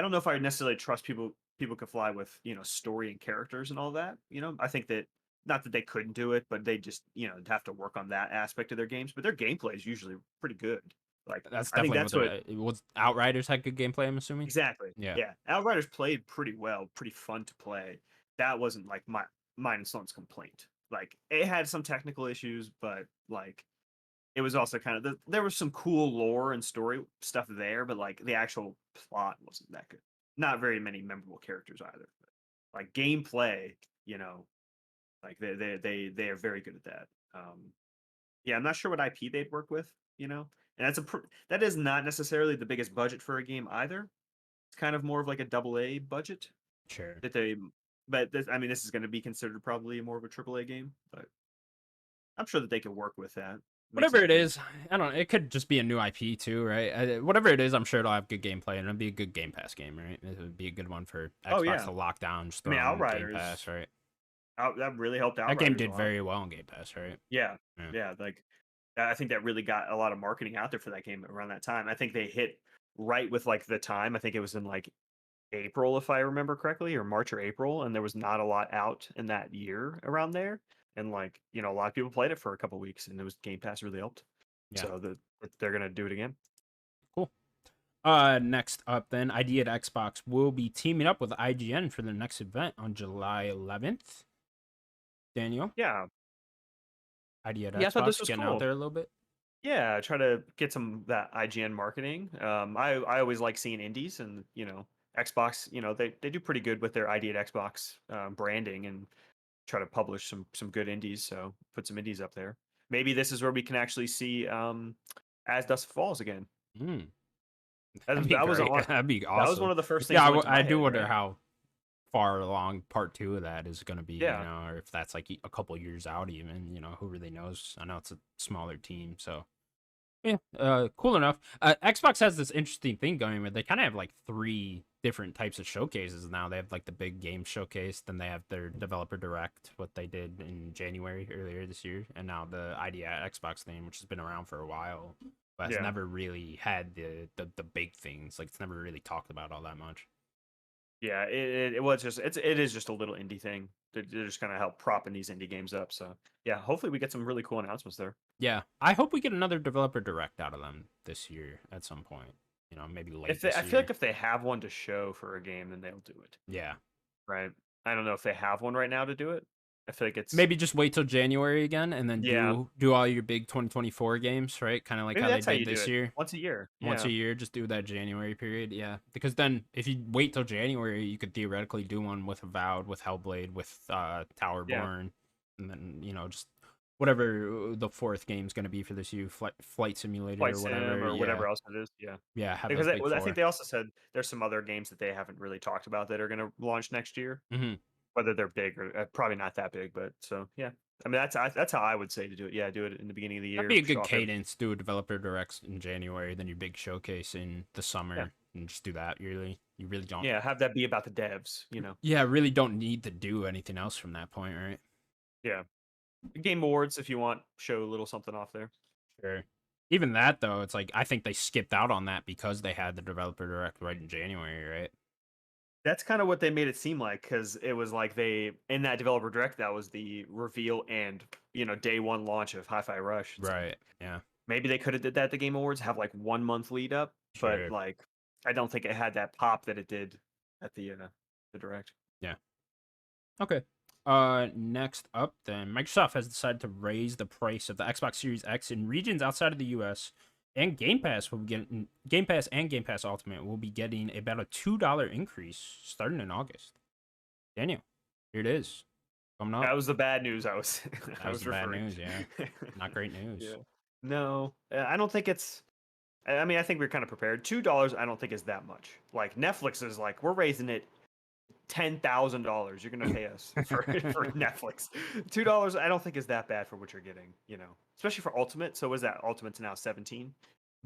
don't know if I necessarily trust People Can Fly with, story and characters and all that, I think that not that they couldn't do it, but they just, have to work on that aspect of their games, but their gameplay is usually pretty good. Like that's I think definitely that's it was. Outriders had good gameplay, I'm assuming. exactly. Yeah. Outriders played pretty well, pretty fun to play. That wasn't like mine and Sloan's complaint. Like it had some technical issues, but like it was also kind of there was some cool lore and story stuff there, but like the actual plot wasn't that good. Not very many memorable characters either. But, like gameplay, like they are very good at that. Yeah, I'm not sure what IP they'd work with, and that is not necessarily the biggest budget for a game either. It's kind of more of like a AA budget. Sure. But this is going to be considered probably more of a AAA game, but I'm sure that they could work with that. Whatever it sense. is, I don't know. It could just be a new IP too, right? Whatever it is, I'm sure it'll have good gameplay and it'll be a good Game Pass game, right? It would be a good one for Oh Xbox yeah, to lock down, just I mean throw on Game Pass, Outriders. right? That really helped That game Outriders a did lot. very well on Game Pass, right? Yeah, Yeah. yeah. Like I think that really got a lot of marketing out there for that game around that time. I think they hit right with like the time. I think it was in like April, if I remember correctly, or March or April, and there was not a lot out in that year around there. And like a lot of people played it for a couple weeks, and it was Game Pass really helped. Yeah. So they're gonna do it again. Cool. Next up, then, ID at Xbox will be teaming up with IGN for their next event on July 11th. Daniel, Yeah, ID at yeah. I thought this Xbox was getting cool. out there a little bit. Yeah, try to get some that IGN marketing. I always like seeing indies, and Xbox. They do pretty good with their ID at Xbox branding and try to publish some good indies. So put some indies up there. Maybe this is where we can actually see As Dusk Falls again. Mm, That that'd was be that was great. on, That'd be that was one awesome. of the first things Yeah, that went to my I do head, wonder right? how far along part 2 of that is going to be, Yeah. or if that's like a couple years out even, who really knows? I know it's a smaller team, so yeah, cool enough. Xbox has this interesting thing going where they kind of have like 3 different types of showcases now. They have like the big game showcase, then they have their developer direct, what they did in January earlier this year, and now the ID at Xbox thing, which has been around for a while, but has Yeah. never really had the big things. Like it's never really talked about all that much. Yeah, it was just it is just a little indie thing. They're just gonna help propping these indie games up. So yeah, hopefully we get some really cool announcements there. Yeah, I hope we get another developer direct out of them this year at some point. Maybe late this I year. feel like if they have one to show for a game, then they'll do it. Yeah. Right. I don't know if they have one right now to do it. I feel like it's Maybe just wait till January again and then Yeah. do all your big 2024 games, right? Kind of like maybe how they that's how did you do this it. year. Once a year. Once a year, just do that January period. Yeah. Because then if you wait till January, you could theoretically do one with Avowed, with Hellblade, with Towerborn, and then, just whatever the 4th game's going to be for this year, Flight Simulator Flight or Sim whatever. or whatever else it is. Yeah. Yeah, have Because those big I 4. think they also said there's some other games that they haven't really talked about that are going to launch next year. Mhm. Whether they're big or probably not that big, but so yeah. I mean that's how I would say to do it. Yeah, do it in the beginning of the year. That'd be a show good off every- cadence. Do a developer directs in January, then your big showcase in the summer, and just do that yearly. You really don't. Yeah, have that be about the devs. Yeah, really don't need to do anything else from that point, right? Yeah. Game Awards, if you want, show a little something off there. Sure. Even that though, it's like I think they skipped out on that because they had the developer direct right in January, right? That's kind of what they made it seem like, because it was like they in that developer direct that was the reveal and day 1 launch of Hi-Fi Rush. It's like, Right. Yeah. maybe they could have did that at the Game Awards, have like 1 month lead up, Sure. but like I don't think it had that pop that it did at the direct. Yeah. Okay. Next up, then Microsoft has decided to raise the price of the Xbox Series X in regions outside of the U.S. And Game Pass will be getting Game Pass and Game Pass Ultimate will be getting about a $2 increase starting in August. Daniel, here it is. Coming up. That was the bad news I was That was the bad referring news, to. yeah. Not great news. Yeah. No, I don't think it's. I mean, I think we're kind of prepared. $2, I don't think is that much. Like Netflix is like, we're raising it $10,000. You're gonna pay us for Netflix. $2, I don't think is that bad for what you're getting. Especially for Ultimate. So was that Ultimate's now 17?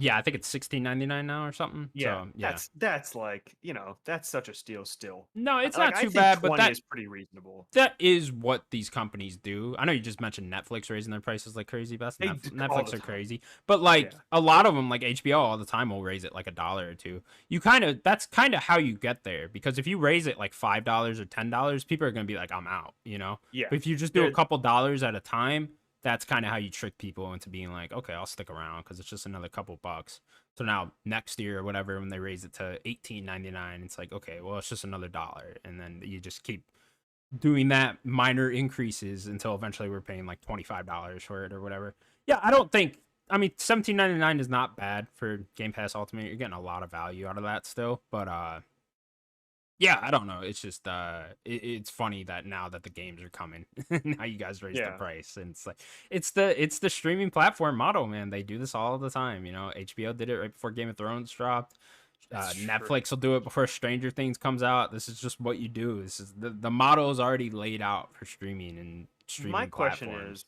Yeah, I think it's $16.99 now or something. Yeah, So, yeah. That's like that's such a steal still. No, it's Like, not I too think bad, 20 but that is pretty reasonable. that is what these companies do. I know you just mentioned Netflix raising their prices like crazy, but They do all Netflix the are time. crazy. But like Yeah. a lot of them, like HBO, all the time will raise it like $1 or $2. That's kind of how you get there, because if you raise it like $5 or $10, people are gonna be like, I'm out, Yeah. But if you just do a They're- couple dollars at a time, that's kind of how you trick people into being like, okay, I'll stick around because it's just another couple bucks. So now next year or whatever, when they raise it to $18.99, it's like, okay, well, it's just another $1, and then you just keep doing that minor increases until eventually we're paying like $25 for it or whatever. Yeah, I mean, $17.99 is not bad for Game Pass Ultimate. You're getting a lot of value out of that still, but yeah, I don't know. It's just it's funny that now that the games are coming, now you guys raise the Yeah. price, and it's like it's the streaming platform model, man. They do this all the time. HBO did it right before Game of Thrones dropped. That's true. Netflix will do it before Stranger Things comes out. This is just what you do. This is the model is already laid out for streaming and streaming My question platforms. is,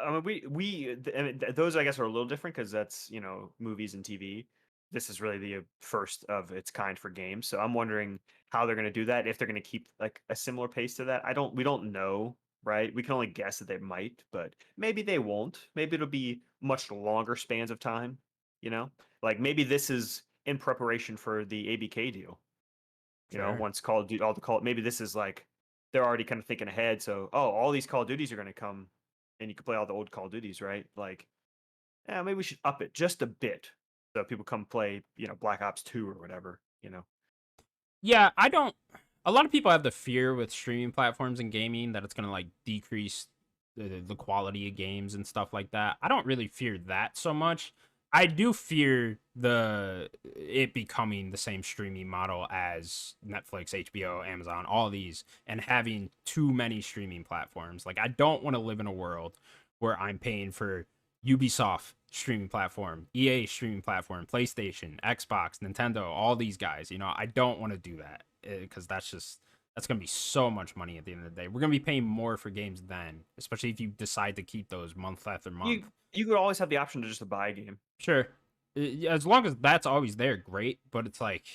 I mean, I mean, those I guess are a little different because that's movies and TV. This is really the first of its kind for games. So I'm wondering how they're going to do that. If they're going to keep like a similar pace to that, we don't know, right? We can only guess that they might, but maybe they won't. Maybe it'll be much longer spans of time. Like maybe this is in preparation for the ABK deal. Sure. Once Call of Duty, all the call, maybe this is like they're already kind of thinking ahead. So, all these Call of Duties are going to come, and you can play all the old Call of Duties, right? Like, yeah, maybe we should up it just a bit so people come play, Black Ops 2 or whatever. Yeah, I don't. A lot of people have the fear with streaming platforms and gaming that it's gonna like decrease the quality of games and stuff like that. I don't really fear that so much. I do fear it becoming the same streaming model as Netflix, HBO, Amazon, all these, and having too many streaming platforms. Like I don't want to live in a world where I'm paying for Ubisoft streaming platform, EA streaming platform, PlayStation, Xbox, Nintendo, all these guys. I don't want to do that because that's gonna be so much money at the end of the day. We're gonna be paying more for games then, especially if you decide to keep those month after month. You could always have the option to just buy a game. Sure, as long as that's always there, great. But it's like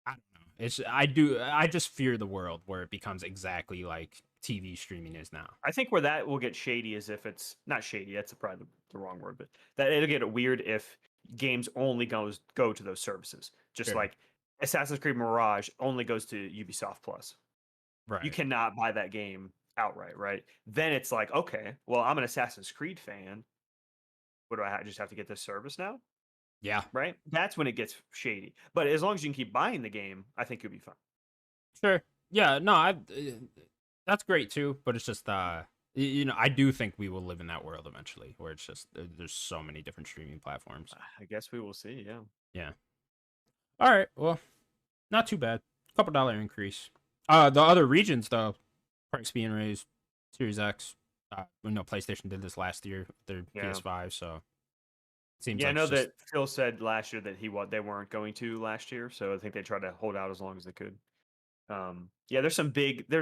I don't know. I just fear the world where it becomes exactly like TV streaming is now. I think where that will get shady is if it's not shady. That's probably the wrong word, but that it'll get weird if games only go to those services. Just Sure. like Assassin's Creed Mirage only goes to Ubisoft Plus. Right. You cannot buy that game outright, right? Then it's like, okay, well, I'm an Assassin's Creed fan. What do I just have to get this service now? Yeah. Right? That's when it gets shady. But as long as you can keep buying the game, I think you'll be fine. Sure. Yeah. No. That's great too. But it's just I do think we will live in that world eventually, where it's just there's so many different streaming platforms. I guess we will see. Yeah. Yeah. All right. Well, not too bad. Couple dollar increase. The other regions though, price being raised. Series X. PlayStation did this last year with their PS5, so it seems. Yeah, like I know that Phil said last year that they weren't going to last year, so I think they tried to hold out as long as they could. Yeah, there's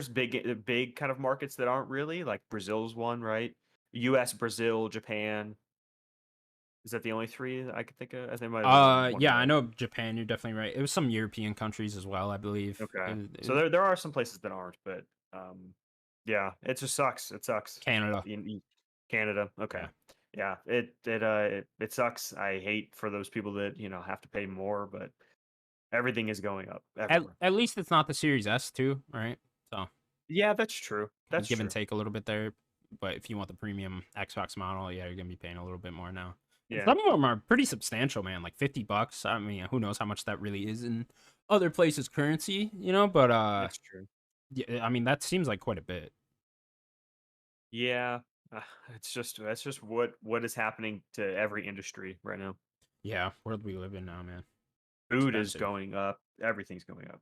big kind of markets that aren't really, like Brazil's one, right? U.S., Brazil, Japan. Is that the only three that I could think of? I think yeah, I know Japan. You're definitely right. It was some European countries as well, I believe. Okay, so there are some places that aren't, but yeah, it just sucks. It sucks. Canada. Canada. Okay. Yeah, it sucks. I hate for those people that have to pay more, but everything is going up everywhere. At least it's not the Series S too, right? So yeah, that's true. That's give and take a little bit there. But if you want the premium Xbox model, yeah, you're gonna be paying a little bit more now. Yeah. Some of them are pretty substantial, man. Like $50. I mean, who knows how much that really is in other places' currency, But that's true. Yeah, I mean that seems like quite a bit. Yeah, that's just what is happening to every industry right now. Yeah, world we live in now, man. Food is going up. Everything's going up.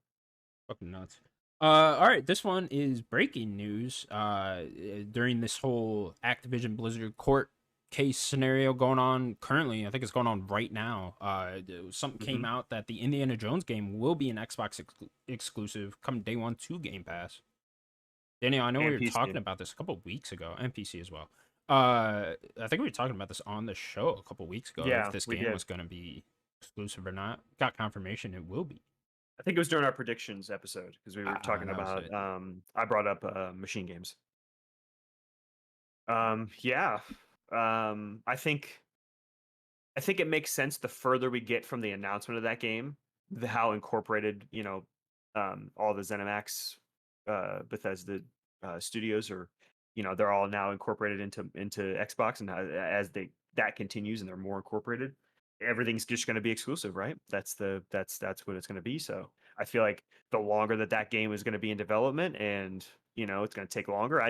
Fucking nuts. All right, this one is breaking news. During this whole Activision Blizzard court case scenario going on currently, I think it's going on right now. Something came out that the Indiana Jones game will be an Xbox exclusive come day one to Game Pass. Daniel, I know we were talking about this a couple weeks ago, and PC as well. I think we were talking about this on the show a couple weeks ago. Yeah, if this game was going to be exclusive or not. Got confirmation it will be. I think it was during our predictions episode because we were talking about. I brought up machine games. Yeah. I think it makes sense the further we get from the announcement of that game, how incorporated all the ZeniMax, Bethesda studios are. They're all now incorporated into Xbox, and as that continues and they're more incorporated, everything's just going to be exclusive, right? That's what it's going to be. So I feel like the longer that game is going to be in development, and it's going to take longer.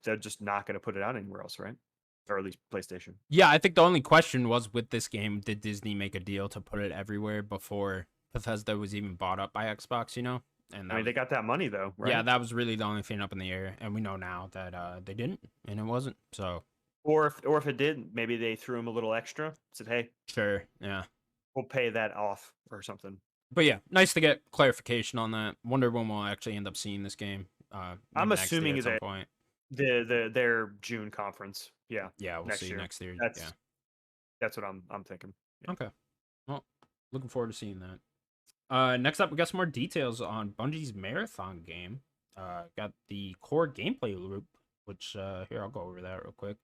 They're just not going to put it out anywhere else, right? Or at least PlayStation. Yeah, I think the only question was with this game, did Disney make a deal to put it everywhere before Bethesda was even bought up by Xbox? And I mean, they got that money though, right? Yeah, that was really the only thing up in the air, and we know now that they didn't, and it wasn't. So, or if it did, maybe they threw him a little extra. Said, "Hey, sure, yeah, we'll pay that off or something." But yeah, nice to get clarification on that. Wonder when we'll actually end up seeing this game. I'm assuming at some point. their June conference. Yeah, Yeah, we'll next see year. next year. Yeah. That's what I'm thinking. Yeah. Okay. Well, looking forward to seeing that. Next up, we got some more details on Bungie's marathon game. Got the core gameplay loop, which here I'll go over that real quick.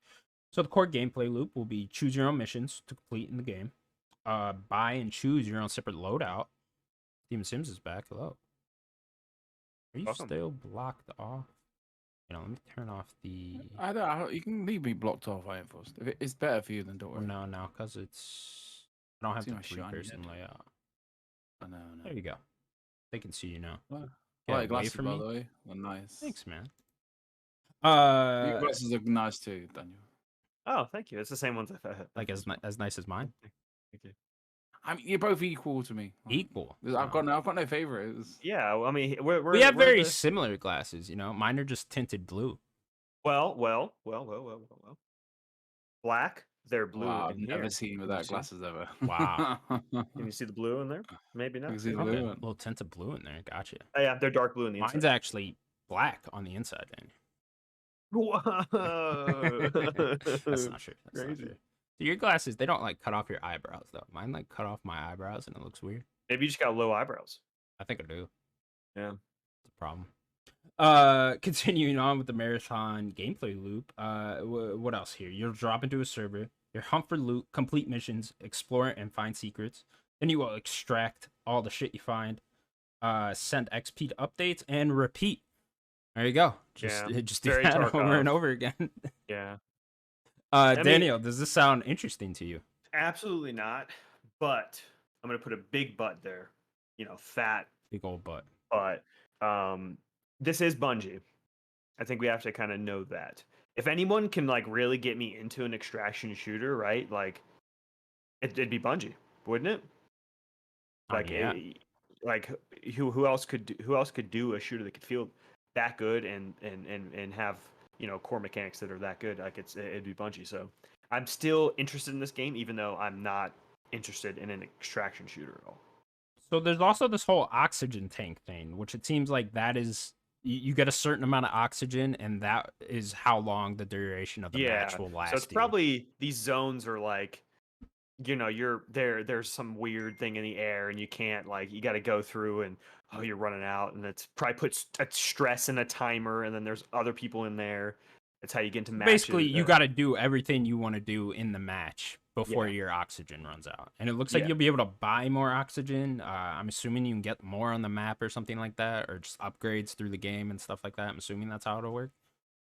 So the core gameplay loop will be choose your own missions to complete in the game. Buy and choose your own separate loadout. Steven Sims is back. Hello. Are you Welcome. still blocked off? You know, let me turn off the. You can leave me blocked off. I enforced. It's better for you than don't worry. No, because it's. I don't have See the my shiny three-person head. layout. I know. There you go. They can see you now. Well, Get I away like glasses, from by me. the way. They're nice. Thanks, man. Your glasses look nice too, Daniel. Oh, thank you. It's the same ones I thought. Like as nice as mine. Thank you. I mean, you're both equal to me. Equal. I've got no favorites. Yeah, well, I mean, We have we're very similar glasses. You know, mine are just tinted blue. well. Black. They're blue. Wow, I've in never here. seen Can you without see? glasses ever. Wow. Can you see the blue in there? Maybe I not. can see the Okay, blue a one. little tint of blue in there. Gotcha. Oh, yeah, they're dark blue in the Mine's inside. actually black on the inside. Then. Whoa. That's not true. That's not Crazy. true. So your glasses, they don't like cut off your eyebrows though. Mine like cut off my eyebrows and it looks weird. Maybe you just got low eyebrows. I think I do. Yeah. It's a problem. Continuing on with the marathon gameplay loop. What else here? You'll drop into a server. You hunt for loot, complete missions, explore and find secrets. Then you will extract all the shit you find. Send XP to updates and repeat. There you go. Just do Very that over Tarkov. and over again. Yeah. I mean- Daniel, does this sound interesting to you? Absolutely not. But I'm gonna put a big butt there. You know, fat Big old butt. but this is Bungie. I think we have to kind of know that. If anyone can like really get me into an extraction shooter, right? Like it'd be Bungie, wouldn't it? Like yeah. like who else could do a shooter that could feel that good and have, you know, core mechanics that are that good? Like it'd be Bungie. So I'm still interested in this game, even though I'm not interested in an extraction shooter at all. So there's also this whole oxygen tank thing, which it seems like that is you get a certain amount of oxygen, and that is how long the duration of the match will last. So it's you. probably these zones are like, you know, you're there. There's some weird thing in the air, and you can't like you got to go through, and you're running out, and it's probably puts a stress and a timer, and then there's other people in there. That's how you get into matches. Basically, you got to do everything you want to do in the match before Yeah. your oxygen runs out. And it looks like Yeah. you'll be able to buy more oxygen. I'm assuming you can get more on the map or something like that, or just upgrades through the game and stuff like that. I'm assuming that's how it'll work.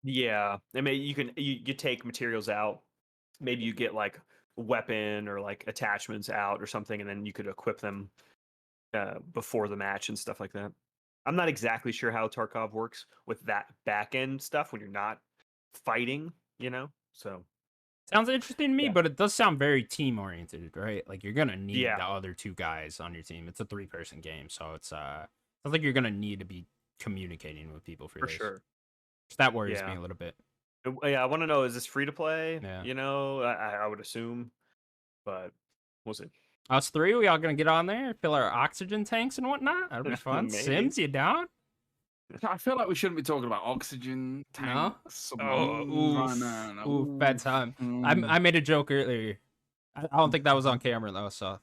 Yeah, I mean, you take materials out. Maybe you get like a weapon or like attachments out or something, and then you could equip them before the match and stuff like that. I'm not exactly sure how Tarkov works with that back end stuff when you're not fighting, you know. So Sounds interesting to me, Yeah. but it does sound very team oriented, right? Like you're gonna need Yeah. the other two guys on your team. It's a 3-person game, so it's sounds like you're gonna need to be communicating with people for for this. sure. That worries me Yeah. a little bit. Yeah, I want to know, is this free to play? Yeah. You know, I would assume, but we'll see. Us three, we all gonna get on there, fill our oxygen tanks and whatnot. That'll be fun. Maybe. Sims, you down? I feel like we shouldn't be talking about oxygen No? tanks. submarines right now. No. Ooh, bad time. Mm. I made a joke earlier. I don't think that was on camera though. So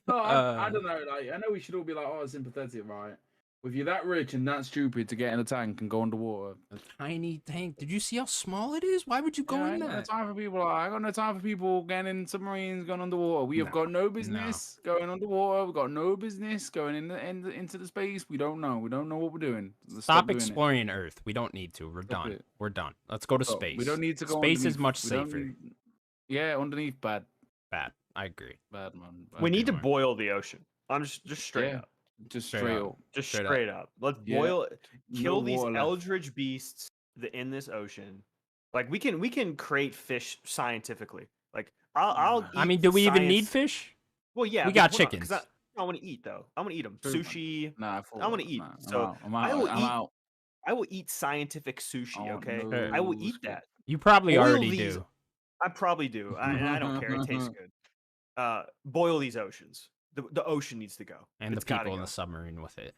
No, I don't know. Like, I know we should all be like, oh, sympathetic, right? If you're that rich and that stupid to get in a tank and go underwater, a tiny tank. Did you see how small it is? Why would you go I in ain't got no that? time for people. I got no time for people getting in submarines, going underwater. We have got no business going underwater. We've got no business going into the space. We don't know. We don't know what we're doing. Let's Stop doing it. exploring Earth. We don't need to. We're Stop done. it. We're done. Let's go to Stop. space. We don't need to go. Space is underneath. much We don't safer. need- Yeah, underneath, bad, Bad. I agree. bad man. We need to Mark. boil the ocean. I'm just straight Yeah. up. Just Straight straight up. up. Just Straight straight, up. up. Let's Yeah. boil, kill No these water left. eldritch beasts in this ocean. Like we can create fish scientifically. Like I'll. I eat mean, do we even need science- fish? Well, yeah, We but got hold on, 'cause chickens. I want to eat though. I want to eat them. True, man. Sushi. Nah, I wanna eat. Nah, So, I'm out. I will I'm eat out. I will eat scientific sushi. I want Okay, no I will eat squid. that. You probably Boil already these- do. I probably do, and I don't care. It tastes good. Boil these oceans. The ocean needs to go. And It's the gotta people in go. the submarine with it.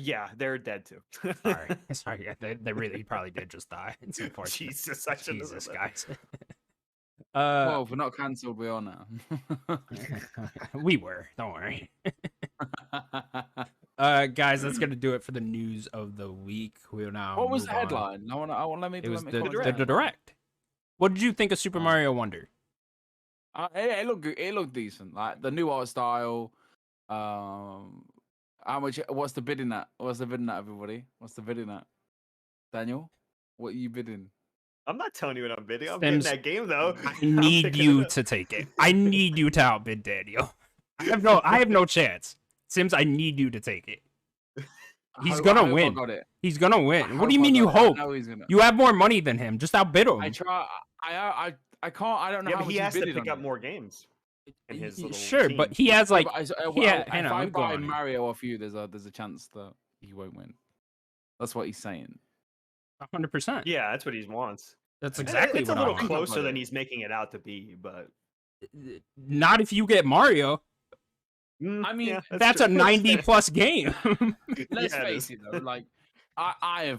Yeah, they're dead too. Sorry, sorry. Yeah, they really probably did just die. It's unfortunate. Jesus, I shouldn't have Jesus, said guys. Well, if we're not cancelled, we are now. We were. Don't worry. Guys, that's gonna do it for the news of the week. We'll now. What was move the on. headline? I want let me. It was let the, me the, comment. direct. What did you think of Super Mario Wonder? It looked good. It looked decent. Like the new art style. How much? What's the bidding at? What's the bidding at, everybody? What's the bidding at? Daniel, what are you bidding? I'm not telling you what I'm bidding. I'm Sims, getting that game though. I I'm need picking you it up. to take it. I need you to outbid Daniel. I have no chance. Sims, I need you to take it. He's gonna I win. got it. He's gonna I win. What hope do you I mean got you it. I hope? know he's gonna. You have more money than him. Just outbid him. I try. I can't. I don't know Yeah, how but much he has to bidded pick on up it. more games in his little Sure, team. but he has like If hang on, I let me go buy on it. Mario off you, there's a chance that he won't win. That's what he's saying. 100%. Yeah, that's what he wants. That's And exactly it's what a I little want. closer than he's making it out to be, but Not if you get Mario. I mean, yeah, That's true. a 90 plus game. Let's Yeah, it face is. it though, like I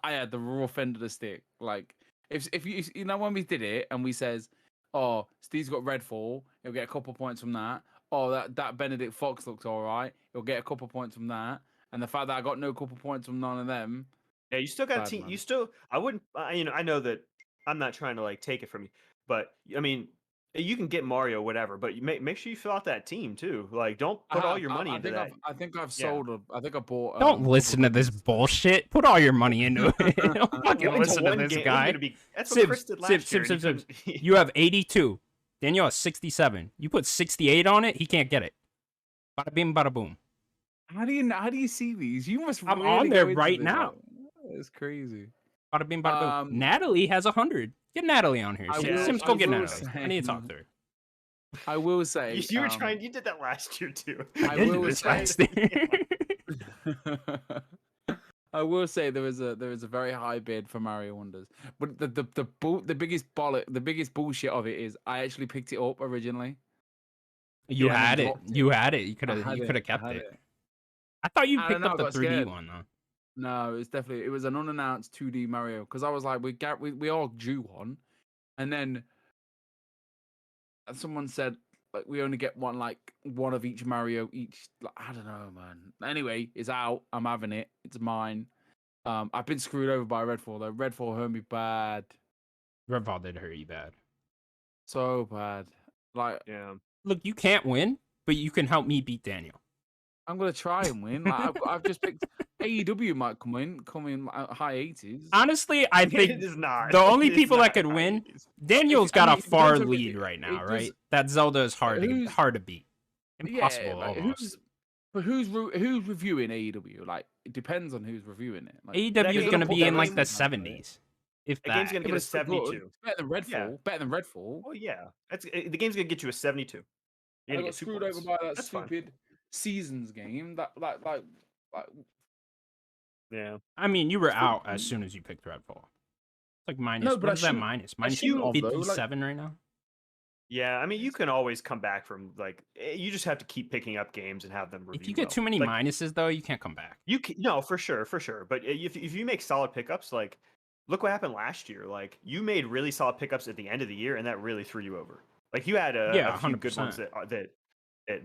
had the rough end of the stick. Like if you know when we did it and we says, oh, Steve's got Redfall, he'll get a couple points from that. Oh, that Benedict Fox looks all right, he'll get a couple points from that. And the fact that I got no couple points from none of them. Yeah, you still got Bad, team. man. You still. I wouldn't. I know that. I'm not trying to like take it from you, but I mean, you can get Mario, whatever. But you make sure you fill out that team too. Like, don't put all your money into that. I think I've Yeah. sold. I think I bought. Don't listen to this bullshit. Put all your money into it. Don't fucking Into listen to one this game- guy. That's what Chris did last year. Sibs. and he couldn't- You have 82. Daniel has 67. You put 68 on it, he can't get it. Bada bing, bada boom. How do you see these? You must. I'm really on there go into right this, now. It's crazy. Bada bing, bada boom. Um, Natalie has 100. Get Natalie on here. I will- Sims, I go get will Natalie. I need to talk to her. I will say You were trying. You did that last year too. I Did will this say- last year. I will say there is a very high bid for Mario Wonders, but the biggest bullshit of it is I actually picked it up originally. You Yeah, had it. dropped it. You had it. You could I have. had You it, could have I kept had it. I thought you I picked don't up know, the I got 3D scared. one though. No, it was an unannounced 2D Mario because I was like we all due one, and then someone said like we only get one of each Mario each. Like, I don't know, man. Anyway, it's out. I'm having it. It's mine. I've been screwed over by Redfall though. Redfall hurt me bad, Redfall did hurt you bad. so bad. Like Yeah. Look, you can't win, but you can help me beat Daniel. I'm gonna try and win. Like I've just picked AEW might come in high 80s. Honestly, I It think is not. the only It is people that not could high win, 80s. Daniel's I got mean, a it far depends on- lead right now, it right? does- That Zelda is hard who's- to beat. Impossible almost. Who's reviewing AEW? Like it depends on who's reviewing it. Like, AEW That is game- going to be that in like game- the 70s. If That game's that. gonna yeah, get but a it's still good. 72. It's better than Redfall. Yeah. Better than Redfall. Oh yeah, the game's gonna get you a 72. You're I gonna got get 2 screwed points. over by that That's fine. stupid Seasons game. That like Yeah. I mean, you were out Stupid. as soon as you picked Redfall. It's like minus. No, but what I is that shouldn't- minus? I Minus shouldn't have, though, like- 57 right now? Yeah, I mean, you can always come back from like you just have to keep picking up games and have them review. If you get well. too many Like, minuses, though, you can't come back. you can, no, for sure. But if you make solid pickups, like look what happened last year. Like you made really solid pickups at the end of the year, and that really threw you over. Like you had a few good ones 100%.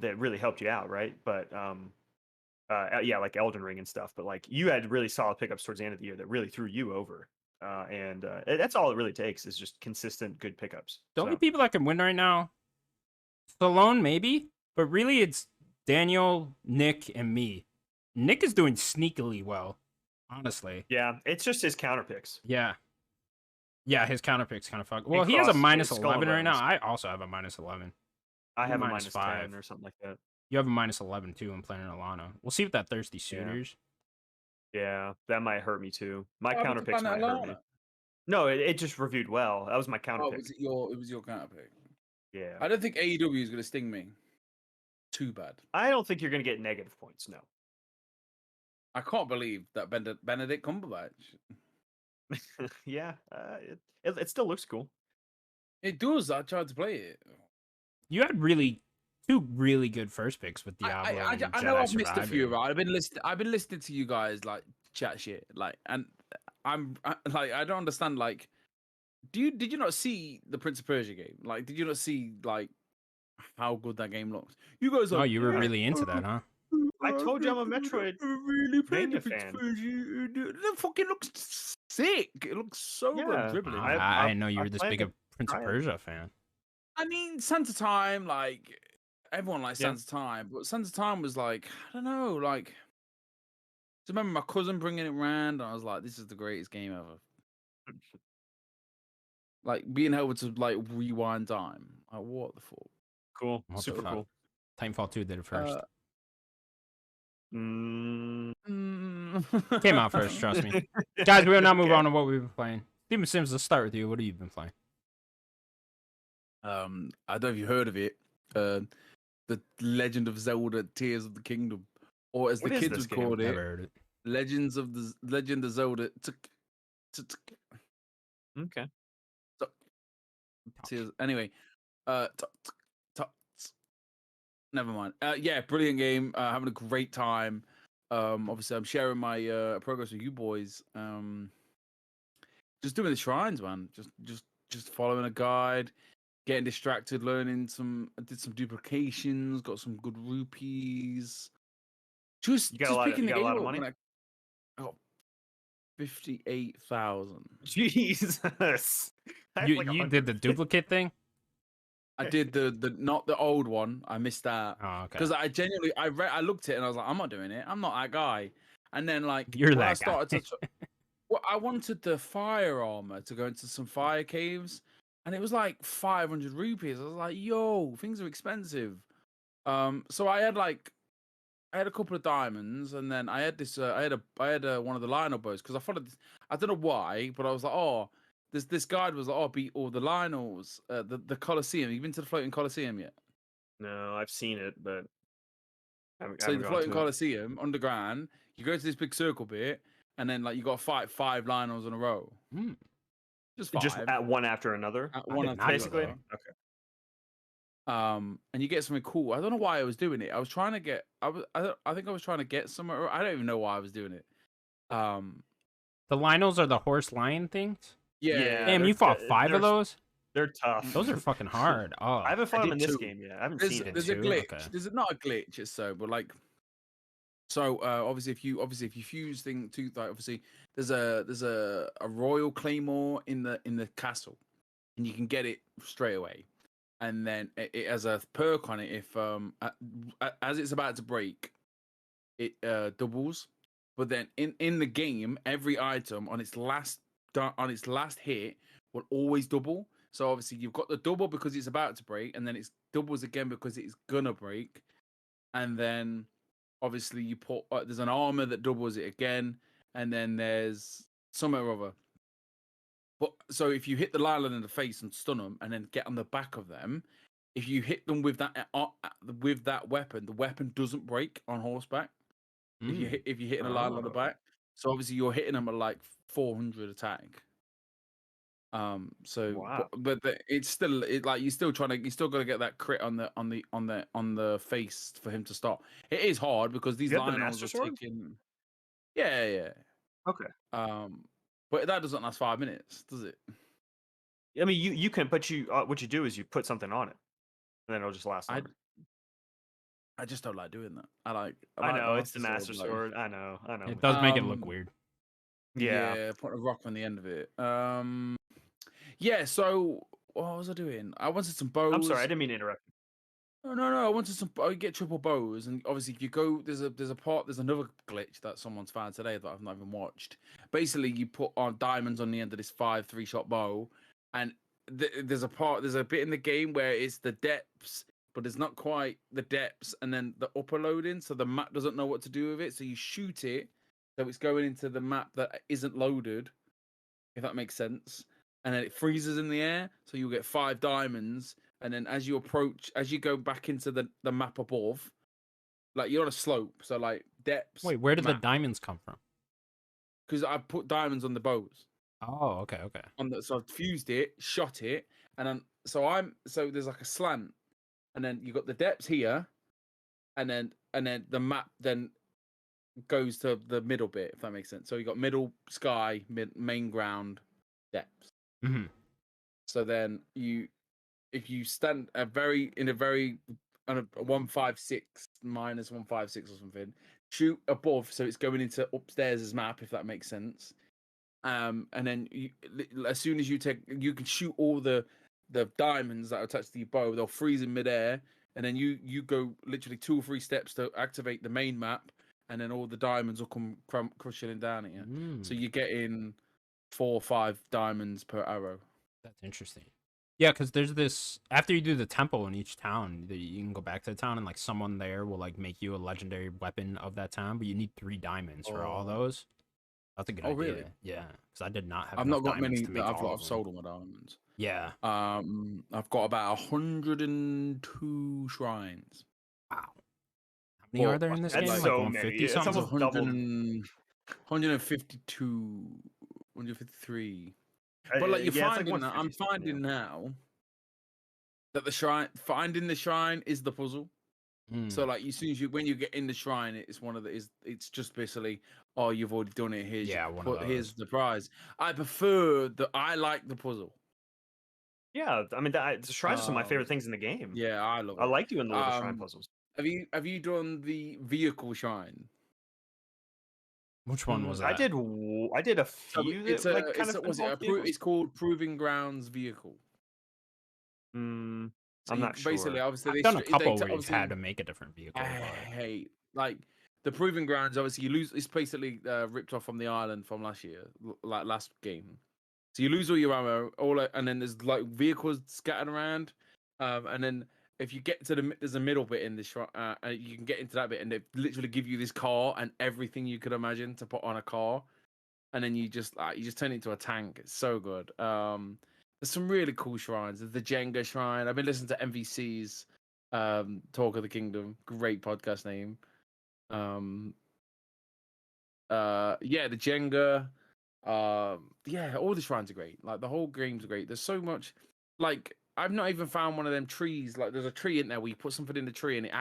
that really helped you out, right? But yeah, like Elden Ring and stuff. But like you had really solid pickups towards the end of the year that really threw you over. And that's all it really takes is just consistent good pickups. The only So, people that can win right now, Stallone maybe, but really it's Daniel, Nick, and me. Nick is doing sneakily well, honestly. yeah, it's just his counter picks. Yeah. Yeah, his counter pick's kind of fucked. Well, And he has a Cross minus is Skull and 11 right now. Bones. I also have a minus 11. I have a minus minus 5. 10 or something like that. You have a minus 11 too in Planet Alana. We'll see with that Thirsty Suitors. Yeah, that might hurt me too. My What happened counter to picks Planet might hurt me. Alana? No, it just reviewed well. That was my counter Oh, pick. it was your counter pick. Yeah. I don't think AEW is gonna sting me too bad. I don't think you're going to get negative points, no. I can't believe that Benedict Cumberbatch. Yeah, it still looks cool. It does. I tried to play it. You had really two really good first picks with Diablo and I know Jedi I've missed a few, Survivor. right? I've been listening to you guys like chat shit, like, and like I don't understand. Like, did you not see the Prince of Persia game? Like, did you not see like how good that game looks? You guys Oh, like, you were really into that, huh? I told you I'm a Metroid really played the Mania Prince of fan. Persia. That fucking looks sick. It looks so good. I'm Yeah, dribbling. I didn't know you I were this plan big to a Prince of try it. Persia fan. I mean, Sands of Time, like everyone likes Yeah. Sands of Time, but Sands of Time was like, I don't know, like. I remember my cousin bringing it around, and I was like, "This is the greatest game ever." Like being able to like rewind time. Like what the fuck? Cool, What the super fuck? cool. Titanfall 2 did it first. Mm. Came out first, trust me. Guys, we will now move Okay. on to what we've been playing. Steven Sims, let's start with you. What have you been playing? I don't know if you heard of it. The Legend of Zelda: Tears of the Kingdom, or as What the is kids this would game? call Never it, heard it. Legend of Zelda. Okay. Tears. Anyway, never mind. Yeah, brilliant game. Having a great time. Obviously, I'm sharing my progress with you boys. Just doing the shrines, man. Just following a guide, getting distracted, learning some. I did some duplications, got some good rupees. Just picking the game lot of up money? when I got 58,000. Jesus. That's You like you did the duplicate thing? I did the not the old one. I missed that Oh, okay. because I genuinely I looked at it and I was like, I'm not doing it. I'm not that guy. And then like You're when that I started guy. to well, I wanted the fire armor to go into some fire caves, and it was like 500 rupees. I was like, yo, things are expensive. So I had a couple of diamonds, and then I had this. I had one of the Lionel bows because I followed. I don't know why, but I was like, oh, this guide was like, oh, beat all the Lionels, the Colosseum. You've been to the floating Colosseum yet? No, I've seen it, but I So haven't the gone floating to it. Colosseum underground, you go to this big circle bit, and then like you got to fight 5 Lionels in a row. Hmm. Just 5. Just at one after another. One did after not know the Basically. other. Okay. And you get something cool. I don't know why I was doing it. I was trying to get. I think I was trying to get somewhere. I don't even know why I was doing it. The Lionels are the horse lion things? Yeah. Damn, they're- you fought 5 of they're- those? They're tough. Those are fucking hard. Oh. I haven't fought them in did this 2. game yet. I haven't There's, seen it. there's a too? glitch. Okay. There's not a glitch. It's so, but like, so obviously if you fuse thing to like obviously there's a royal claymore in the castle, and you can get it straight away. And then it has a perk on it if as it's about to break, it doubles. But then in the game, every item on its last hit will always double. So obviously you've got the double because it's about to break, and then it's doubles again because it's gonna break. And then obviously you put there's an armor that doubles it again, and then there's something or other. But so if you hit the lion in the face and stun them, and then get on the back of them, if you hit them with that weapon, the weapon doesn't break on horseback. If you hitting a lion on the Oh. back, so obviously you're hitting them at like 400 attack. So Wow. it's still like you still got to get that crit on the face for him to stop. It is hard because these You have the Lionels Master are Sword? taking. Yeah. Okay. But that doesn't last 5 minutes, does it? I mean, you can, but what you do is you put something on it, and then it'll just last longer. I just don't like doing that. I know it's the Master Sword. I know. It does make it look weird. Yeah. Put a rock on the end of it. Yeah. So what was I doing? I wanted some bows. I'm sorry, I didn't mean to interrupt. No. I wanted some. I get triple bows, and obviously, if you go, there's another glitch that someone's found today that I've not even watched. Basically, you put on diamonds on the end of this 3-shot bow, and there's a bit in the game where it's the depths, but it's not quite the depths, and then the upper loading, so the map doesn't know what to do with it. So you shoot it, so it's going into the map that isn't loaded, if that makes sense. And then it freezes in the air, so you'll get 5 diamonds. And then as you go back into the map above, like you're on a slope, so like depths. Wait, where did the diamonds come from? Because I put diamonds on the bows. Oh, okay. So I fused it, shot it, and then so there's like a slant. and then you got the depths here, and then the map then goes to the middle bit, if that makes sense. So you got middle sky, main ground, depths. Mhm. So then if you stand on a 156 minus 156 or something, shoot above, so it's going into upstairs' map, if that makes sense. And then as soon as you can shoot all the diamonds that are attached to your bow. They'll freeze in midair, and then you go literally 2 or 3 steps to activate the main map, and then all the diamonds will come crushing down at you. So you're getting 4 or 5 diamonds per arrow. That's interesting. Yeah, because there's this after you do the temple in each town, you can go back to the town and like someone there will like make you a legendary weapon of that town, but you need 3 diamonds for all those. That's a good idea. Really? Yeah, because I did not have. I've enough not got diamonds many to make that all I've of them. sold all my diamonds. Yeah. I've got about 102 shrines. Wow. How many are there in this game? That's Like so 150 many. It's something? almost doubled. 152, 153. But like you're yeah, it's finding, I'm 150 something, finding now that finding the shrine is the puzzle. So like as soon as when you get in the shrine, it's one of it's just basically, oh, you've already done it. Here's here's the prize. I like the puzzle. Yeah, I mean the shrines are some of my favorite things in the game. Yeah, I love it. I like doing the little shrine puzzles. Have you done the vehicle shrine? Which one was that? I did a few. It's called Proving Grounds Vehicle. I'm not sure. Basically, obviously, I've done a couple where you've had to make a different vehicle. I hate like the Proving Grounds. Obviously, you lose. It's basically ripped off from the island from last year, like last game. So you lose all your ammo, and then there's like vehicles scattered around, and then if you get to there's a middle bit in this, you can get into that bit, and they literally give you this car and everything you could imagine to put on a car, and then you just turn it into a tank. It's so good. There's some really cool shrines. There's the Jenga shrine. I've been listening to MVC's Talk of the Kingdom. Great podcast name. Yeah, the Jenga. Yeah, all the shrines are great. Like the whole game's great. There's so much. Like I've not even found one of them trees. Like there's a tree in there where you put something in the tree and it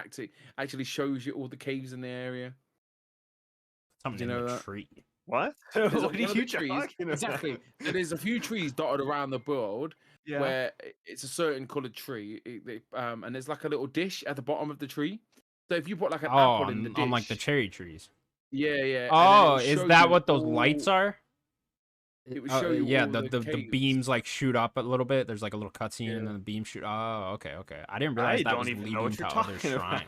actually shows you all the caves in the area. Something in the tree. What? What are you talking about? Exactly. There's a few trees dotted around the world where it's a certain coloured tree, and there's like a little dish at the bottom of the tree. So if you put like an apple in the dish, on like the cherry trees. Yeah. Oh, is that what those lights are? It would show you. Yeah, the beams like shoot up a little bit. There's like a little cutscene, and then the beams shoot. Oh, okay. I didn't realize that was leading to other shrines.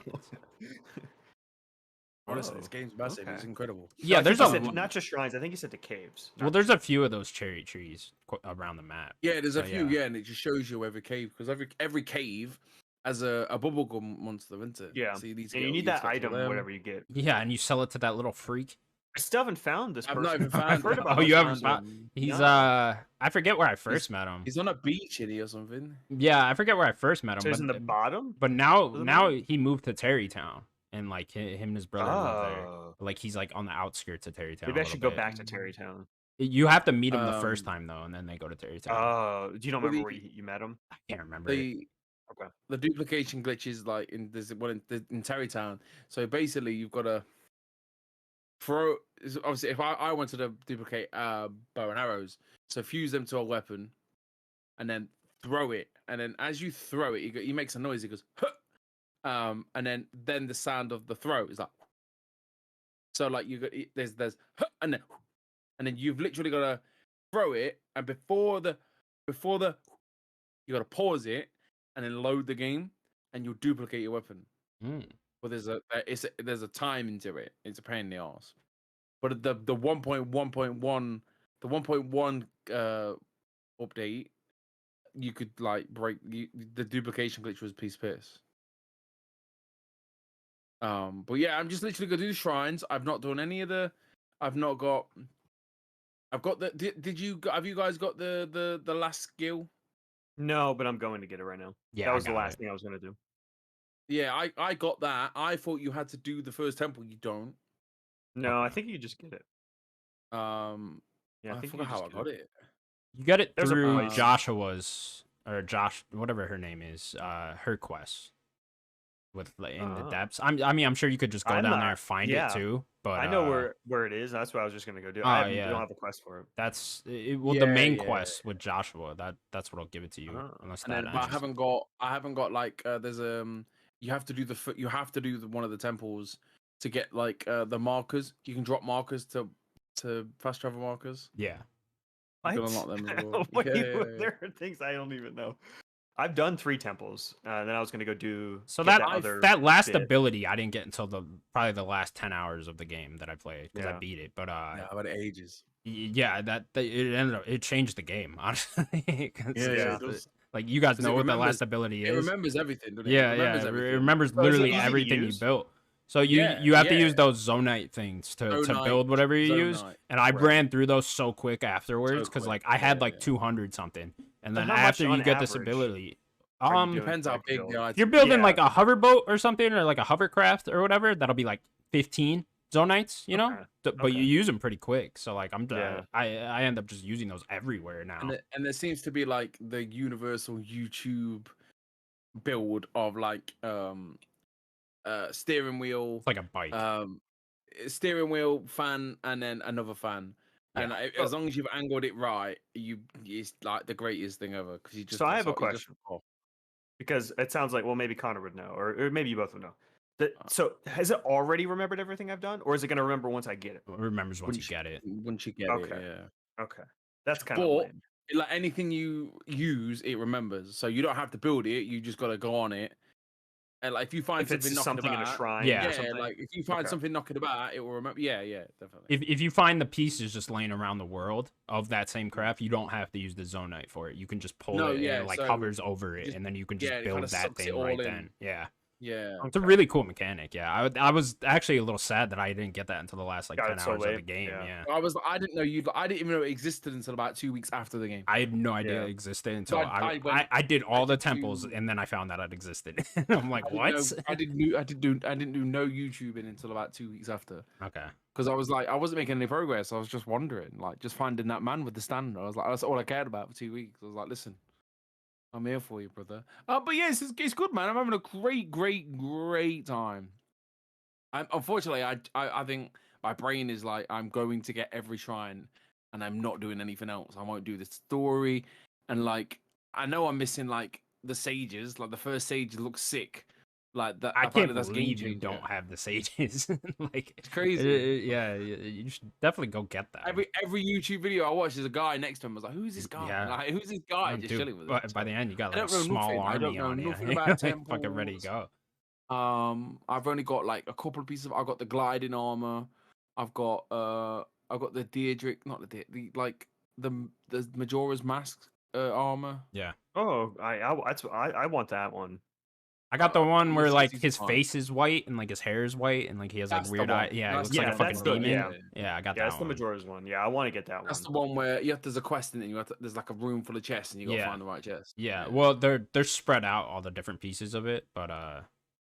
Honestly, this game's massive. It's incredible. Yeah, there's not just shrines. I think you said the caves. Well, there's a few of those cherry trees around the map. Yeah, there's a few. Yeah, and it just shows you every cave because every cave has a bubblegum monster, isn't it? Yeah, so you need that item, whatever you get. Yeah, and you sell it to that little freak. I still haven't found this person. I've not even found. I've heard about. Oh, you haven't found? He's I forget where I first met him. He's on a beach, isn't he, or something? Yeah, I forget where I first met him. So he's in the bottom. But now he moved to Terrytown. And like him and his brother live there. Like he's like on the outskirts of Terrytown. Maybe I should go back to Terrytown. You have to meet him the first time though, and then they go to Terrytown. Oh, do you not remember where you met him? I can't remember. Okay. The duplication glitch is like in Terrytown. So basically, you've got to throw. Obviously, if I wanted to duplicate bow and arrows, so fuse them to a weapon, and then throw it, and then as you throw it, he makes a noise. He goes. Huh! And then the sound of the throw is like, so like you got there's and then you've literally got to throw it, and before the you got to pause it and then load the game, and you'll duplicate your weapon. But there's a time into it. It's a pain in the ass. But the 1.1 the 1.1 update, you could like break the duplication glitch was piece of piss. But yeah, I'm just literally gonna do the shrines. I've not done any of the. I've got the. Have you guys got the last skill? No, but I'm going to get it right now. Yeah, that was the last thing I was gonna do. Yeah, I got that. I thought you had to do the first temple. You don't. No, I think you just get it. Yeah, I forgot how I got it. You got it through Joshua's or Josh, whatever her name is. Her quest. with in the Oh. depths. I mean, I'm sure you could just go I'm down there not- and find yeah. it too. But I know where it is. That's what I was just gonna go do. Oh, We yeah. don't have a quest for it. That's well, the Yeah, main yeah. quest with Joshua. That's what'll give it to you. Oh. Unless And that then, but I ends. haven't got like there's you have to do one of the temples to get like the markers. You can drop markers to fast travel markers. Yeah. You can What? unlock them as well. What do Yeah, you- yeah, yeah. There are things I don't even know. I've done 3 temples. Then I was gonna go do So get that other that last bit. ability I didn't get until probably the last 10 hours of the game that I played because I Yeah. beat it. But Yeah, about ages. yeah, it changed the game honestly. 'Cause Yeah, it's yeah. just, like you guys 'Cause know it what the remembers- last ability It is. remembers everything, doesn't it? Yeah, It remembers yeah. It everything. remembers So is it literally easy to everything you use? built. So Yeah, you have to yeah. use those zonite things to Zonite, build whatever you use. Zonite. And I Right. ran through those so quick afterwards because quick. like I had Yeah, like yeah. 200 something, and So then how much after you on get this average ability, are you doing Depends to, how like, big build? the item. if you're building Yeah. like a hoverboat or something, or like a hovercraft or whatever, that'll be like 15 zonites, you know. Okay, But you okay. use them pretty quick. So like Yeah. I end up just using those everywhere now. And there seems to be like the universal YouTube build of like steering wheel, It's like a bike. steering wheel, fan, and then another fan. And as long as you've angled it right, it's like the greatest thing ever because you just. So I have a you just- question. Because it sounds like, well, maybe Connor would know, or maybe you both would know. So has it already remembered everything I've done, or is it going to remember once I get it? It remembers once you Once- get it. Once you get Okay. it, yeah. Okay, that's kind of But lame. like anything you use, it remembers. So you don't have to build it. You just got to go on it. And like if you find If it's something knocking something in a about, shrine, Yeah. or yeah, something. like if you find Okay. something knocking about, it will remember. Yeah, yeah, definitely. If you find the pieces just laying around the world of that same craft, you don't have to use the zonite for it. You can just pull No, it yeah, and it like so hovers over it, just- and then you can just yeah, it build kinda that sucks it thing all right in. then. Yeah. Yeah. It's a really cool mechanic. Yeah, I was actually a little sad that I didn't get that until the last like Got 10 it so hours of the late, game. yeah. Yeah. I didn't know I didn't even know it existed until about 2 weeks after the game. I had no idea Yeah. it existed until I went- I did all the did temples, two- and then I found that it existed. I'm like, what? I didn't do no YouTubing until about 2 weeks after. Okay. Because I was like, I wasn't making any progress. I was just wandering, like just finding that man with the stand. I was like, that's all I cared about for 2 weeks. I was like, listen, I'm here for you, brother. But yes, it's good, man. I'm having a great time. Unfortunately, I think my brain is like, I'm going to get every shrine, and I'm not doing anything else. I won't do the story, and like I know I'm missing like the sages. Like the first sage looks sick. Like that. I can't apparently that's believe you game-changer. don't have the sages. Like It's crazy. yeah, you should definitely go get that. Every YouTube video I watch, there's a guy next to him. I was like, "Who's this guy? Yeah. Like, who's this guy Oh, just dude, chilling with by us?" the end, you got I like a don't know small nothing. I don't army know on you. nothing about Like, fucking ready to temples. go. I've only got like a couple of pieces. I've got the gliding armor. I've got the Deirdric, not the like the Majora's Mask armor. Yeah. Oh, I want that one. I got the one where this like is his fun. face is white and like his hair is white and like he has like That's the weird one. eye. Yeah, it That's looks like the a one. fucking That's the- demon. yeah. Yeah, I got Yeah, that that's the one. Majora's one. Yeah, I want to get that That's the one. one where there's a quest in it. And there's like a room full of chests, and you got to Yeah. find the right chest. Yeah, well, they're spread out all the different pieces of it, but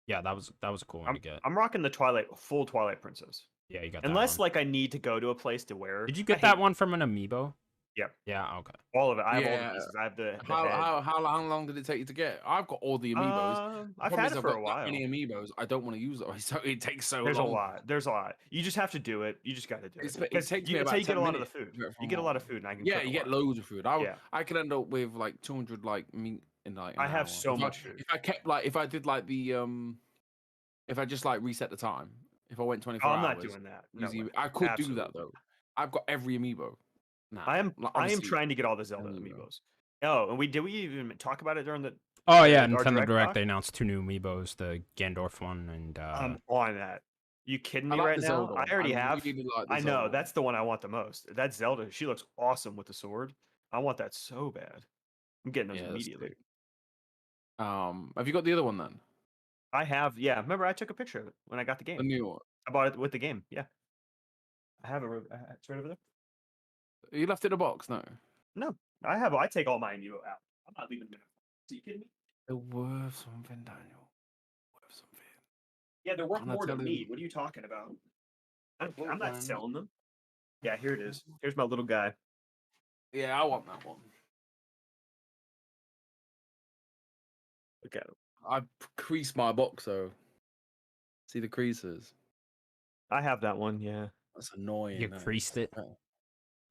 yeah, that was a cool one to get. I'm rocking the full Twilight Princess. Yeah, you got that Unless one. like I need to go to a place to wear. Did you I get hate that one from an amiibo? Yep. Yeah. Okay. all of it. I have all Yeah. the pieces. I have the head. How long did it take you to get? I've got all the amiibos. I've Problem had is it I've for a got that while. many amiibos. I don't want to use them. So it takes so There's long. a lot. There's a lot. You just have to do it. You just got to do It's- it. it Because takes you, me that's about how you get a 10 lot of the minutes food. to get You from get a lot one. of food, and I can. Yeah, cook a you get lot. loads of food. Yeah. I could end up with like 200 like meat in like. I an have hour. so If much food. If I kept like, if I did like the if I just like reset the time, if I went 24 Oh, hours. I'm not doing that. No using- way. I could do Absolutely. that though. I've got every amiibo. Now. I am. Like, I am obviously- trying to get all the Zelda amiibo. amiibos. Oh, and did we even talk about it during the? Oh yeah, our Nintendo Direct. talk? They announced 2 new amiibos, the Gandorf one and I'm on that. You kidding I me like right the now? Zelda I one. already have. Really like the I know Zelda one. that's the one I want the most. That's Zelda. She looks awesome with the sword. I want that so bad. I'm getting those Yeah, that's immediately. sick. Have you got the other one then? I have. Yeah, remember I took a picture of it when I got the The game. new one. I bought it with the game. Yeah, I have it. It's right over there. You left it in a box, no? No, I have. I take all my amiibo out. I'm not leaving them. Are you kidding me? They're worth something, Daniel. Worth something. Yeah, they're worth I'm not more to telling me. you. What are you talking about? I'm Well, not man. selling them. Yeah, here it is. Here's my little guy. Yeah, I want that one. Look at him. I creased my box though. See the creases? I have that one. Yeah. That's annoying. You that creased is. it.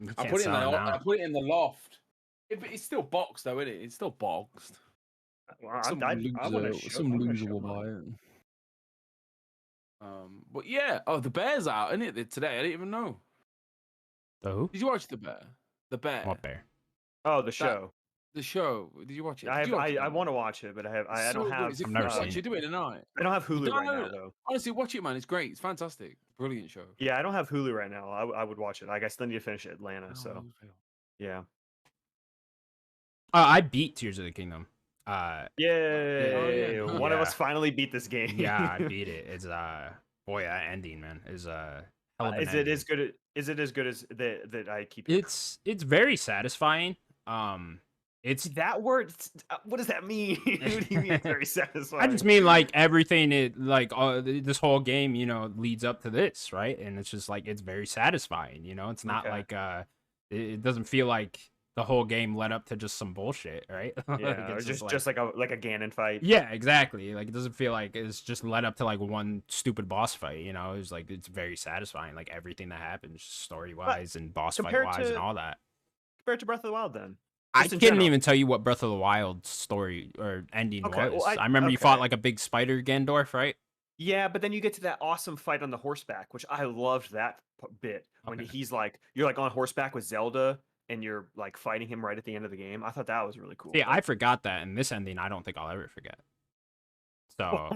You I can't put it in the sell it now. I put it in the loft. It's still boxed though, isn't it? It's still boxed. Well, Some I want to loser, show. some I wanna loser show will buy mine. it. But yeah, the bear's out, isn't it? Today, I didn't even know. The who? Did you watch the bear? The bear. What bear? Oh, the show. The show. Did you watch it? I Did have. you watch it, I man? want to watch it, but I It's don't so good. have. It's a I've never free seen watch. it. You do it tonight. I don't have Hulu right No, now though. honestly, watch it, man. It's great. It's fantastic. Brilliant show. Yeah, I don't have Hulu right now. I would watch it. Like I still need to finish Atlanta. How So will you feel? yeah. I beat Tears of the Kingdom. Yay! One of Yeah. us finally beat this game. Yeah, I beat it. It's boy, that ending, man, is hell of an Is it ending. as good? Is it as good as that I keep? It's very satisfying. It's that word. What does that mean? What do you mean it's very satisfying? I just mean like everything this whole game, leads up to this, right? And it's just like it's very satisfying, It's not Okay. like it doesn't feel like the whole game led up to just some bullshit, right? Yeah, or it's just like a Ganon fight. yeah, exactly. Like it doesn't feel like it's just led up to like one stupid boss fight, It's like it's very satisfying, like everything that happens story wise and boss fight compared wise and to- all that. Compared to Breath of the Wild, then. I Just in couldn't general. even tell you what Breath of the Wild story or ending Okay, was. well, I remember you fought okay. like a big spider Gandorf, right? Yeah, but then you get to that awesome fight on the horseback, which I loved that bit when Okay. he's like, you're like on horseback with Zelda, and you're like fighting him right at the end of the game. I thought that was really cool. See, I forgot that, and this ending I don't think I'll ever forget. So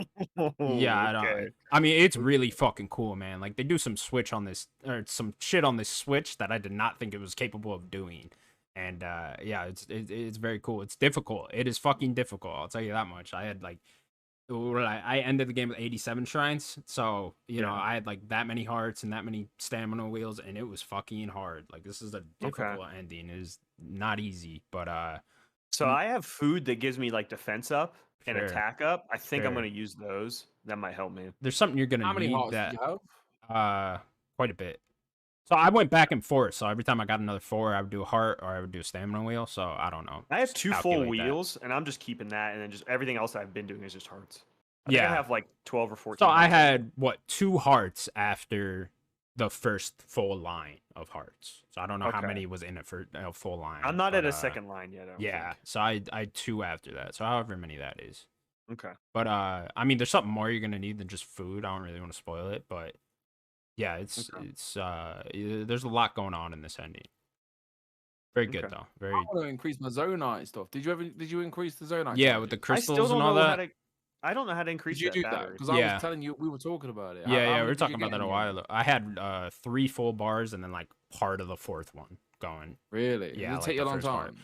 yeah, I don't. Okay. I mean, it's really fucking cool, man. Like they do some switch on this or some shit on this Switch that I did not think it was capable of doing. And yeah, it's very cool. It's difficult. It is fucking difficult. I'll tell you that much. I had like, I ended the game with 87 shrines, so Yeah. I had like that many hearts and that many stamina wheels, and it was fucking hard. Like this is a difficult ending. It is not easy, but So I have food that gives me like defense up and Sure. attack up. I think I'm Sure. gonna use those. That might help me. there's something you're gonna How many need hearts that did you have? quite a bit. So I went back and forth. So every time I got another 4, I would do a heart or I would do a stamina wheel. So I don't know. I have Just 2 full calculate that. wheels, and I'm just keeping that, and then just everything else I've been doing is just hearts. I think I Yeah. have like 12 or 14. So I hearts. had 2 hearts after the first full line of hearts. So I don't know how Okay. many was in it for a full line. I'm not but, at a second line yet. I don't Yeah. think. So I had 2 after that. So however many that is. Okay. But I mean, there's something more you're gonna need than just food. I don't really want to spoil it, but yeah, it's there's a lot going on in this ending. Very good Okay. though. Very I want to increase my zonite stuff. Did you increase the zonite? yeah, with the I crystals still don't and all know that. how to. I don't know how to increase Did you that do that? battery. Because I Yeah. was telling you, we were talking about it. Yeah, How we many were did you talking about get that in a the while end? ago. I had 3 full bars and then like part of the 4th one going. Really? Yeah, Did it like take you a the long first part. time?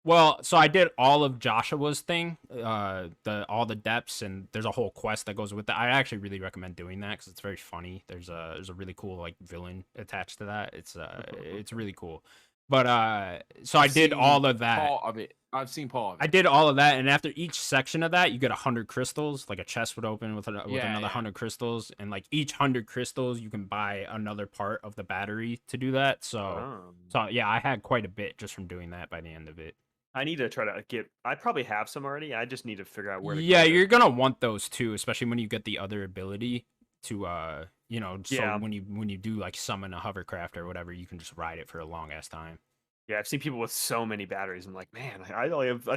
Well, so I did all of Joshua's thing, all the depths, and there's a whole quest that goes with that. I actually really recommend doing that because it's very funny. There's a really cool like villain attached to that. It's really cool. But so I I've did seen all of that. Part of it. I've seen part of I it. did all of that, and after each section of that, you get 100 crystals. Like a chest would open with Yeah, another yeah. 100 crystals, and like each 100 crystals, you can buy another part of the battery to do that. So yeah, I had quite a bit just from doing that by the end of it. I need to try to get. I probably have some already. I just need to figure out where to. Yeah, get it. you're gonna want those too, especially when you get the other ability to so Yeah. when you do like summon a hovercraft or whatever, you can just ride it for a long ass time. Yeah, I've seen people with so many batteries. I'm like, man, I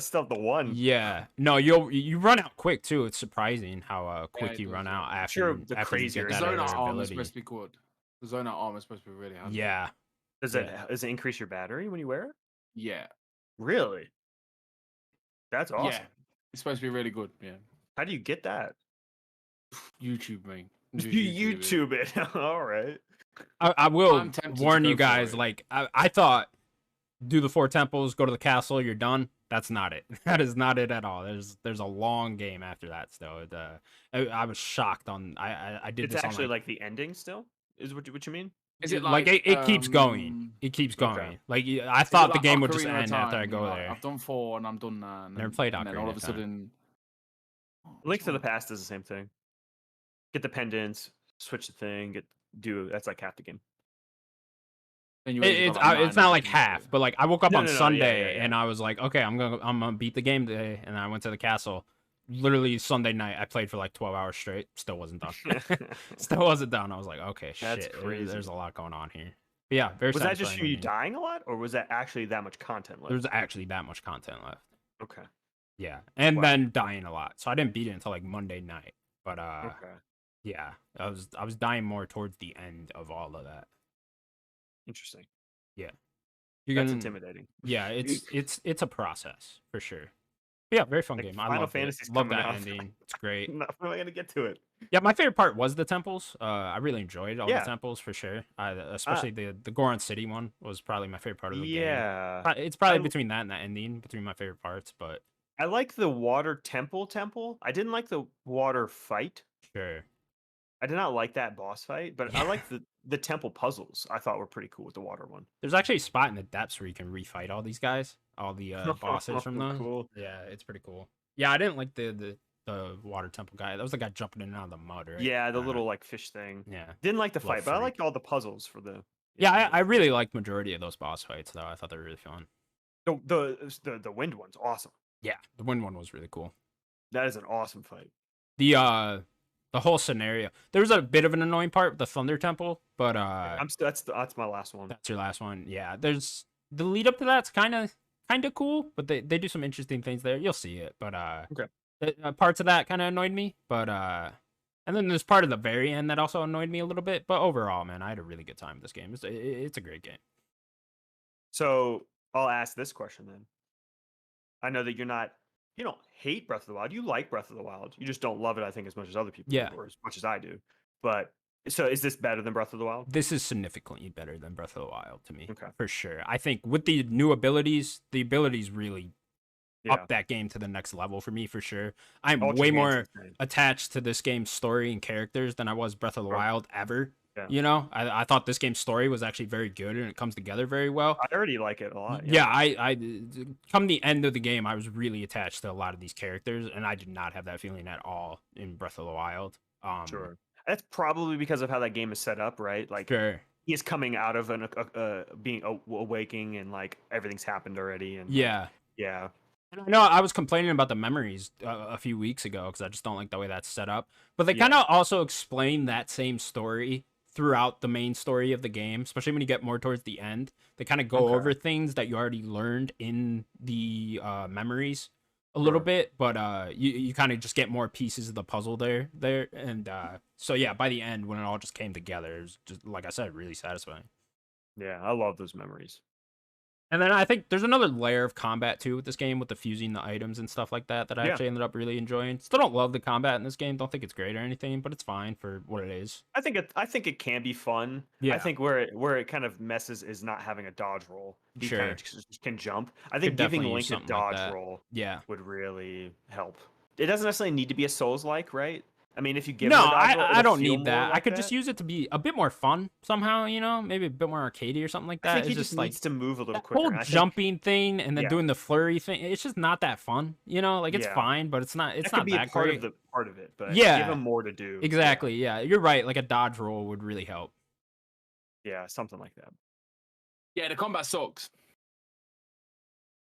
still have the one. Yeah, no, you run out quick too. It's surprising how quick it you run does, out yeah. after Sure, you, the after you crazier get The that it other is. zonite armor is ability. supposed to be good. The zonite armor is supposed to be really handy. Yeah, Does it increase your battery when you wear it? Yeah. Really? That's awesome. Yeah. It's supposed to be really good. Yeah. How do you get that? YouTube, mate. Just You it. YouTube it. All right. I will I'm tempted to warn go you for guys. it. Like I thought, do the 4 temples, go to the castle, you're done. That's not it. That is not it at all. There's a long game after that. Still, I was shocked on. I did It's this actually on like the ending still. Is what you mean? Is it like it keeps going. It keeps going. okay. Like I is it thought the like game would just Ocarina of end after I Time? go Like, there. I've done 4 and I'm done now. And Never then- played and then all Ocarina of a of Time. sudden. Link to the Past does the same thing. Get the pendants, switch the thing, that's like half the game. Then you really It's got, like, 9 it's not like episodes. half, but like I woke up No, on no, no, yeah, Sunday yeah, yeah. and I was like, okay, I'm gonna beat the game today, and I went to the castle, literally Sunday night, I played for like 12 hours straight. Still wasn't done. Still wasn't done. I was like, okay, That's shit. crazy. There's a lot going on here. But yeah, very Was that just satisfying you ending. dying a lot, or was that actually that much content left? There's actually that much content left. Okay. Yeah, and Wow. then dying a lot. So I didn't beat it until like Monday night. But Okay. yeah, I was dying more towards the end of all of that. Interesting. You're That's gonna, intimidating. yeah, it's a process for sure. But yeah, very fun Like, game. I Final love Fantasy's it. Love coming that out. ending. It's great. I'm not really gonna get to it. Yeah, my favorite part was the temples. I really enjoyed all Yeah. the temples for sure. Especially the Goron City one was probably my favorite part of the game. Yeah. It's probably I- between that and the ending, between my favorite parts. But I like the water temple. I didn't like the water fight. sure, I did not like that boss fight, but Yeah. I like the temple puzzles. I thought were pretty cool with the water one. there's actually a spot in the depths where you can refight all these guys, all the bosses from those. Cool. Yeah, it's pretty cool. Yeah, I didn't like the water temple guy. That was the guy jumping in and out of the mud, right? Yeah, the little like fish thing. Yeah. Didn't like the Little fight, but I freak. liked all the puzzles for the. Yeah, I really liked majority of those boss fights though. I thought they were really fun. The wind one's awesome. Yeah, the wind one was really cool. That is an awesome fight. The whole scenario. There was a bit of an annoying part with the Thunder Temple, but That's my last one. that's your last one. Yeah, there's the lead up to that's kind of cool, but they do some interesting things there. You'll see it, but Okay. parts of that kind of annoyed me, but and then there's part of the very end that also annoyed me a little bit. But overall, man, I had a really good time with this game. It's a great game. So I'll ask this question then. I know that you don't hate Breath of the Wild. You like Breath of the Wild. You just don't love it, I think, as much as other people Yeah. do, or as much as I do. But so is this better than Breath of the Wild? This is significantly better than Breath of the Wild to me, Okay. for sure. I think with the new abilities, the abilities really Yeah. up that game to the next level for me, for sure. I'm Ultra way Hand's more insane. attached to this game's story and characters than I was Breath of the Sure. Wild ever. Yeah. You know, I thought this game's story was actually very good and it comes together very well. I already like it a lot. Yeah, I come the end of the game, I was really attached to a lot of these characters, and I did not have that feeling at all in Breath of the Wild. Sure. That's probably because of how that game is set up, right? Like Sure. he is coming out of an being awaking, and like everything's happened already. And like, Yeah. yeah. And I know I was complaining about the memories a few weeks ago because I just don't like the way that's set up. But they Yeah. kind of also explain that same story throughout the main story of the game, especially when you get more towards the end. They kind of go Okay. over things that you already learned in the memories a little Sure. bit, but you kind of just get more pieces of the puzzle there. And so yeah, by the end when it all just came together, it was just, like I said, really satisfying. Yeah, I love those memories. And then I think there's another layer of combat too with this game, with the fusing the items and stuff like that I Yeah. actually ended up really enjoying. Still don't love the combat in this game. Don't think it's great or anything, but it's fine for what it is. I think it can be fun. Yeah. I think where it kind of messes is not having a dodge roll. He kind Sure. of just can jump. I think Could giving definitely use Link a something like dodge that. roll Yeah. would really help. It doesn't necessarily need to be a Souls-like, right? I mean, if you give No, him a dodge roll, I it'll don't feel need more that. I like could just that. use it to be a bit more fun somehow, you know, maybe a bit more arcadey or something like that. I think he It's just like needs to move a little that quicker. whole and I think jumping thing and then Yeah. doing the flurry thing. It's just not that fun, you know. Like it's Yeah. fine, but it's not that could not be that a part great. of it, but Yeah. give him more to do. Exactly. Yeah, you're right. Like a dodge roll would really help. Yeah, something like that. Yeah, the combat sucks.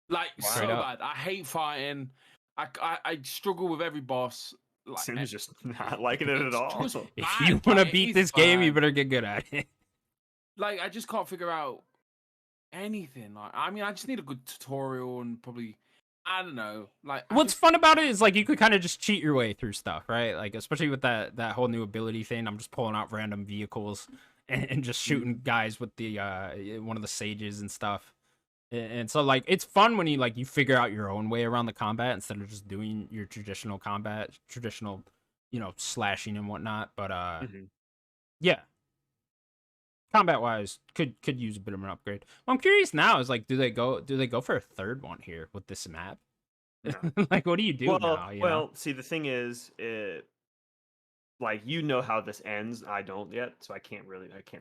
Like Straight so up. bad. I hate fighting. I struggle with every boss. Like, Sim's just not liking it at it's all. just If bad, you want to like, beat it's this game, you bad. better get good at it. Like I just can't figure out anything. Like I mean, I just need a good tutorial and probably I don't know. Like I What's just- fun about it is like you could kind of just cheat your way through stuff, right? Like especially with that whole new ability thing. I'm just pulling out random vehicles and just shooting guys with the one of the sages and stuff. And so like it's fun when you figure out your own way around the combat instead of just doing your traditional combat, slashing and whatnot. But Mhm. yeah, combat wise, could use a bit of an upgrade. What I'm curious now is like, do they go for a third one here with this map? No. Like, what do you do Well, now? You know? well, see, the thing is, like you know how this ends. I don't yet, so I can't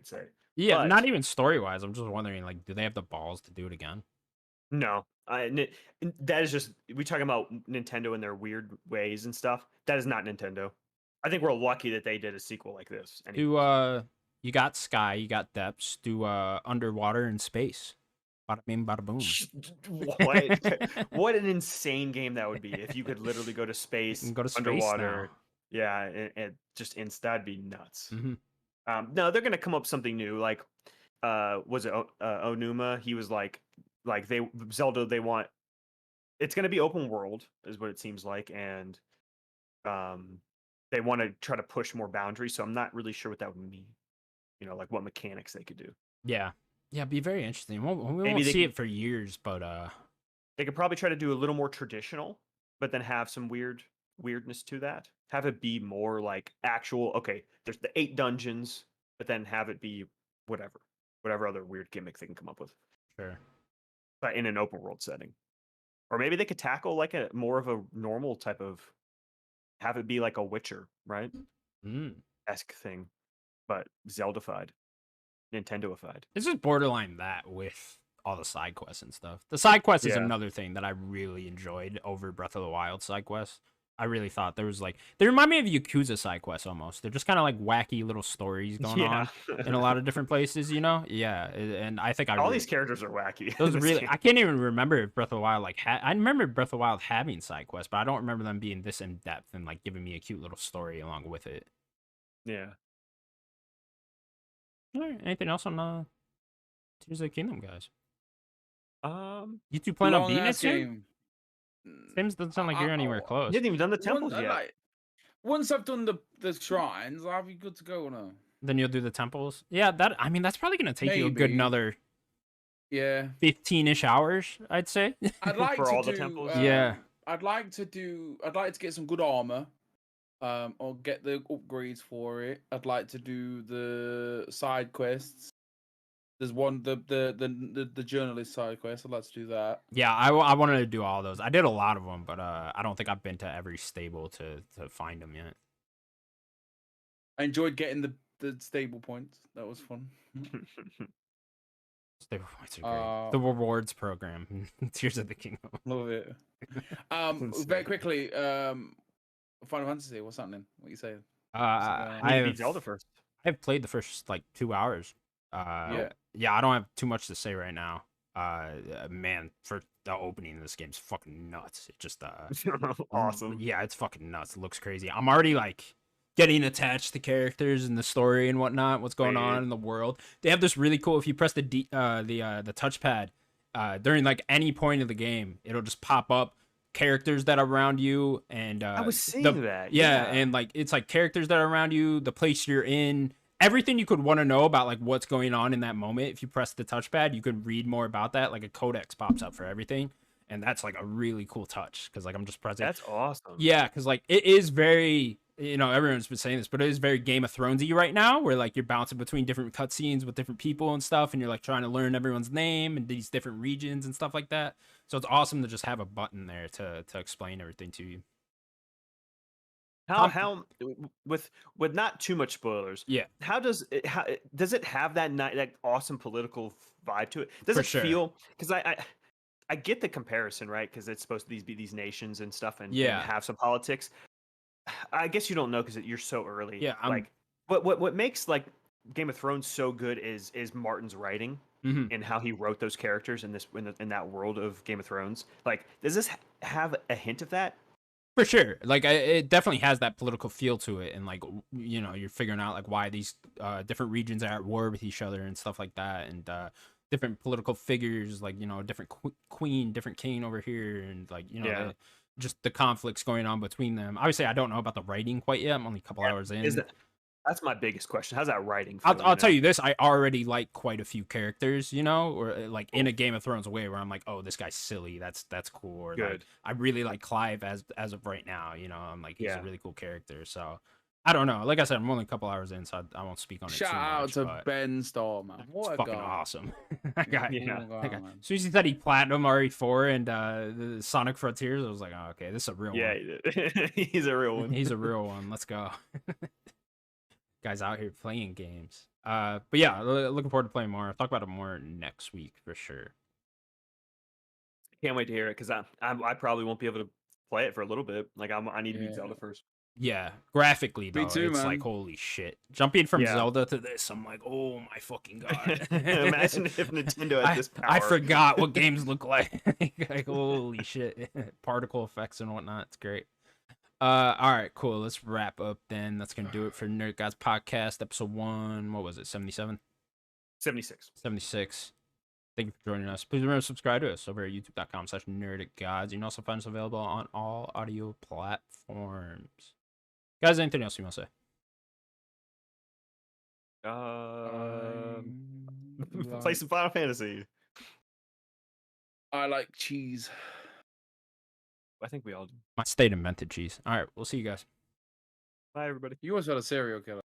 say. Yeah, but- not even story wise. I'm just wondering, like, do they have the balls to do it again? No, that is just we talking about Nintendo and their weird ways and stuff. That is not Nintendo. I think we're lucky that they did a sequel like this. Do you got sky, you got depths, do underwater and space. Bada bing, bada boom. What an insane game that would be if you could literally go to You space, can go to space underwater. now. Yeah, and just that'd be nuts. Mhm. No, they're gonna come up with something new. Like, was it Onuma? He was like Zelda. They want it's gonna be open world, is what it seems like, and they want to try to push more boundaries. So I'm not really sure what that would mean. You know, like what mechanics they could do. Yeah. Yeah, it'd be very interesting. We Maybe won't they see could, it for years, but they could probably try to do a little more traditional, but then have some weirdness to that. Have it be more like actual. Okay, there's the 8 dungeons, but then have it be whatever other weird gimmick they can come up with, sure. but in an open world setting. Or maybe they could tackle like a more of a normal type of have it be like a Witcher, right? Mm. Esque thing, but Zelda-fied, Nintendo-ified. This is borderline that with all the side quests and stuff. The side quest is Yeah. another thing that I really enjoyed over Breath of the Wild side quests. I really thought there was like they remind me of Yakuza side quests almost. They're just kind of like wacky little stories going on in a lot of different places, you know? Yeah, and I think All these characters are wacky. those in this really game. I can't even remember if Breath of the Wild like I remember Breath of the Wild having side quests, but I don't remember them being this in depth and like giving me a cute little story along with it. Yeah. All right, anything else on Tears of the Kingdom, guys? You two Long plan on beating it ass soon? game. Seems doesn't sound like you're anywhere You close. haven't even done the temples Once, yet. like, once I've done the shrines, I'll be good to go now. Then you'll do the temples. Yeah, that's probably gonna take you a good Maybe. another Yeah. 15-ish hours, I'd say. I'd like For to all the do. temples? Yeah. I'd like to get some good armor. Or get the upgrades for it. I'd like to do the side quests. There's one the journalist side quest. I'd like to do that. Yeah, I wanted to do all those. I did a lot of them, but I don't think I've been to every stable to find them yet. I enjoyed getting the stable points. That was fun. Stable points are great. The rewards program, Tears of the Kingdom. Love it. insane. Very quickly, Final Fantasy. What's happening? What are you saying? I need to beat Zelda first. I've played the first like 2 hours. Yeah, I don't have too much to say right now. Man, for the opening of this game's fucking nuts. It just Awesome. Yeah, it's fucking nuts. It looks crazy. I'm already like getting attached to characters and the story and whatnot. What's going on in the world? They have this really cool. If you press the touchpad during like any point of the game, it'll just pop up characters that are around you and I was seeing that. Yeah, and like it's like characters that are around you, the place you're in, everything you could want to know about like what's going on in that moment. If you press the touchpad, you could read more about that. Like a codex pops up for everything, and that's like a really cool touch because like I'm just pressing. That's awesome. Yeah, because like it is very, you know, everyone's been saying this, but it is very Game of Thronesy right now, where like you're bouncing between different cutscenes with different people and stuff, and you're like trying to learn everyone's name and these different regions and stuff like that. So it's awesome to just have a button there to explain everything to you. How with not too much spoilers? Yeah. How does it have that awesome political vibe to it? Does For it sure. feel? Because I get the comparison, right? Because it's supposed to be these nations and stuff, and have some politics. I guess you don't know because you're so early. Yeah, like what makes like Game of Thrones so good is Martin's writing and how he wrote those characters in that world of Game of Thrones. Like, does this have a hint of that? For sure. Like it definitely has that political feel to it, and like, you know, you're figuring out like why these different regions are at war with each other and stuff like that, and different political figures, like, you know, different queen, different king over here, and like, you know, just the conflicts going on between them. Obviously, I don't know about the writing quite yet. I'm only a couple hours in. That's my biggest question. How's that writing? I'll tell you this: I already like quite a few characters, you know, or like in a Game of Thrones way, where I'm like, oh, this guy's silly. That's cool. Or Good. Like, I really like Clive as of right now. You know, I'm like, he's a really cool character. So I don't know. Like I said, I'm only a couple hours in, so I won't speak on it. Shout out to Ben Storm, man. What a fucking guy. awesome. That guy, Man. As soon as he said he platinum RE4 and the Sonic Frontiers, I was like, oh, okay, this is a real one. Yeah, he's a real one. He's a real one. Let's go. Guys out here playing games. But yeah, looking forward to playing more. I'll talk about it more next week for sure. Can't wait to hear it because I probably won't be able to play it for a little bit. Like I need to beat Zelda first. Yeah, graphically Me though, too, it's like man. holy shit. Jumping from Yeah. Zelda to this, I'm like, oh my fucking god. Imagine if Nintendo had this power. I forgot what games look like. Like holy shit, particle effects and whatnot. It's great. All right, cool. Let's wrap up then. That's gonna do it for Nerd Gods Podcast, episode 1. What was it? 77? 76. 76. Thank you for joining us. Please remember to subscribe to us over at youtube.com/nerdicgods. You can also find us available on all audio platforms. Guys, anything else you want to say? Play some Final Fantasy. I like cheese. I think we all do. My state invented cheese. All right, we'll see you guys. Bye, everybody. You always got a serial killer.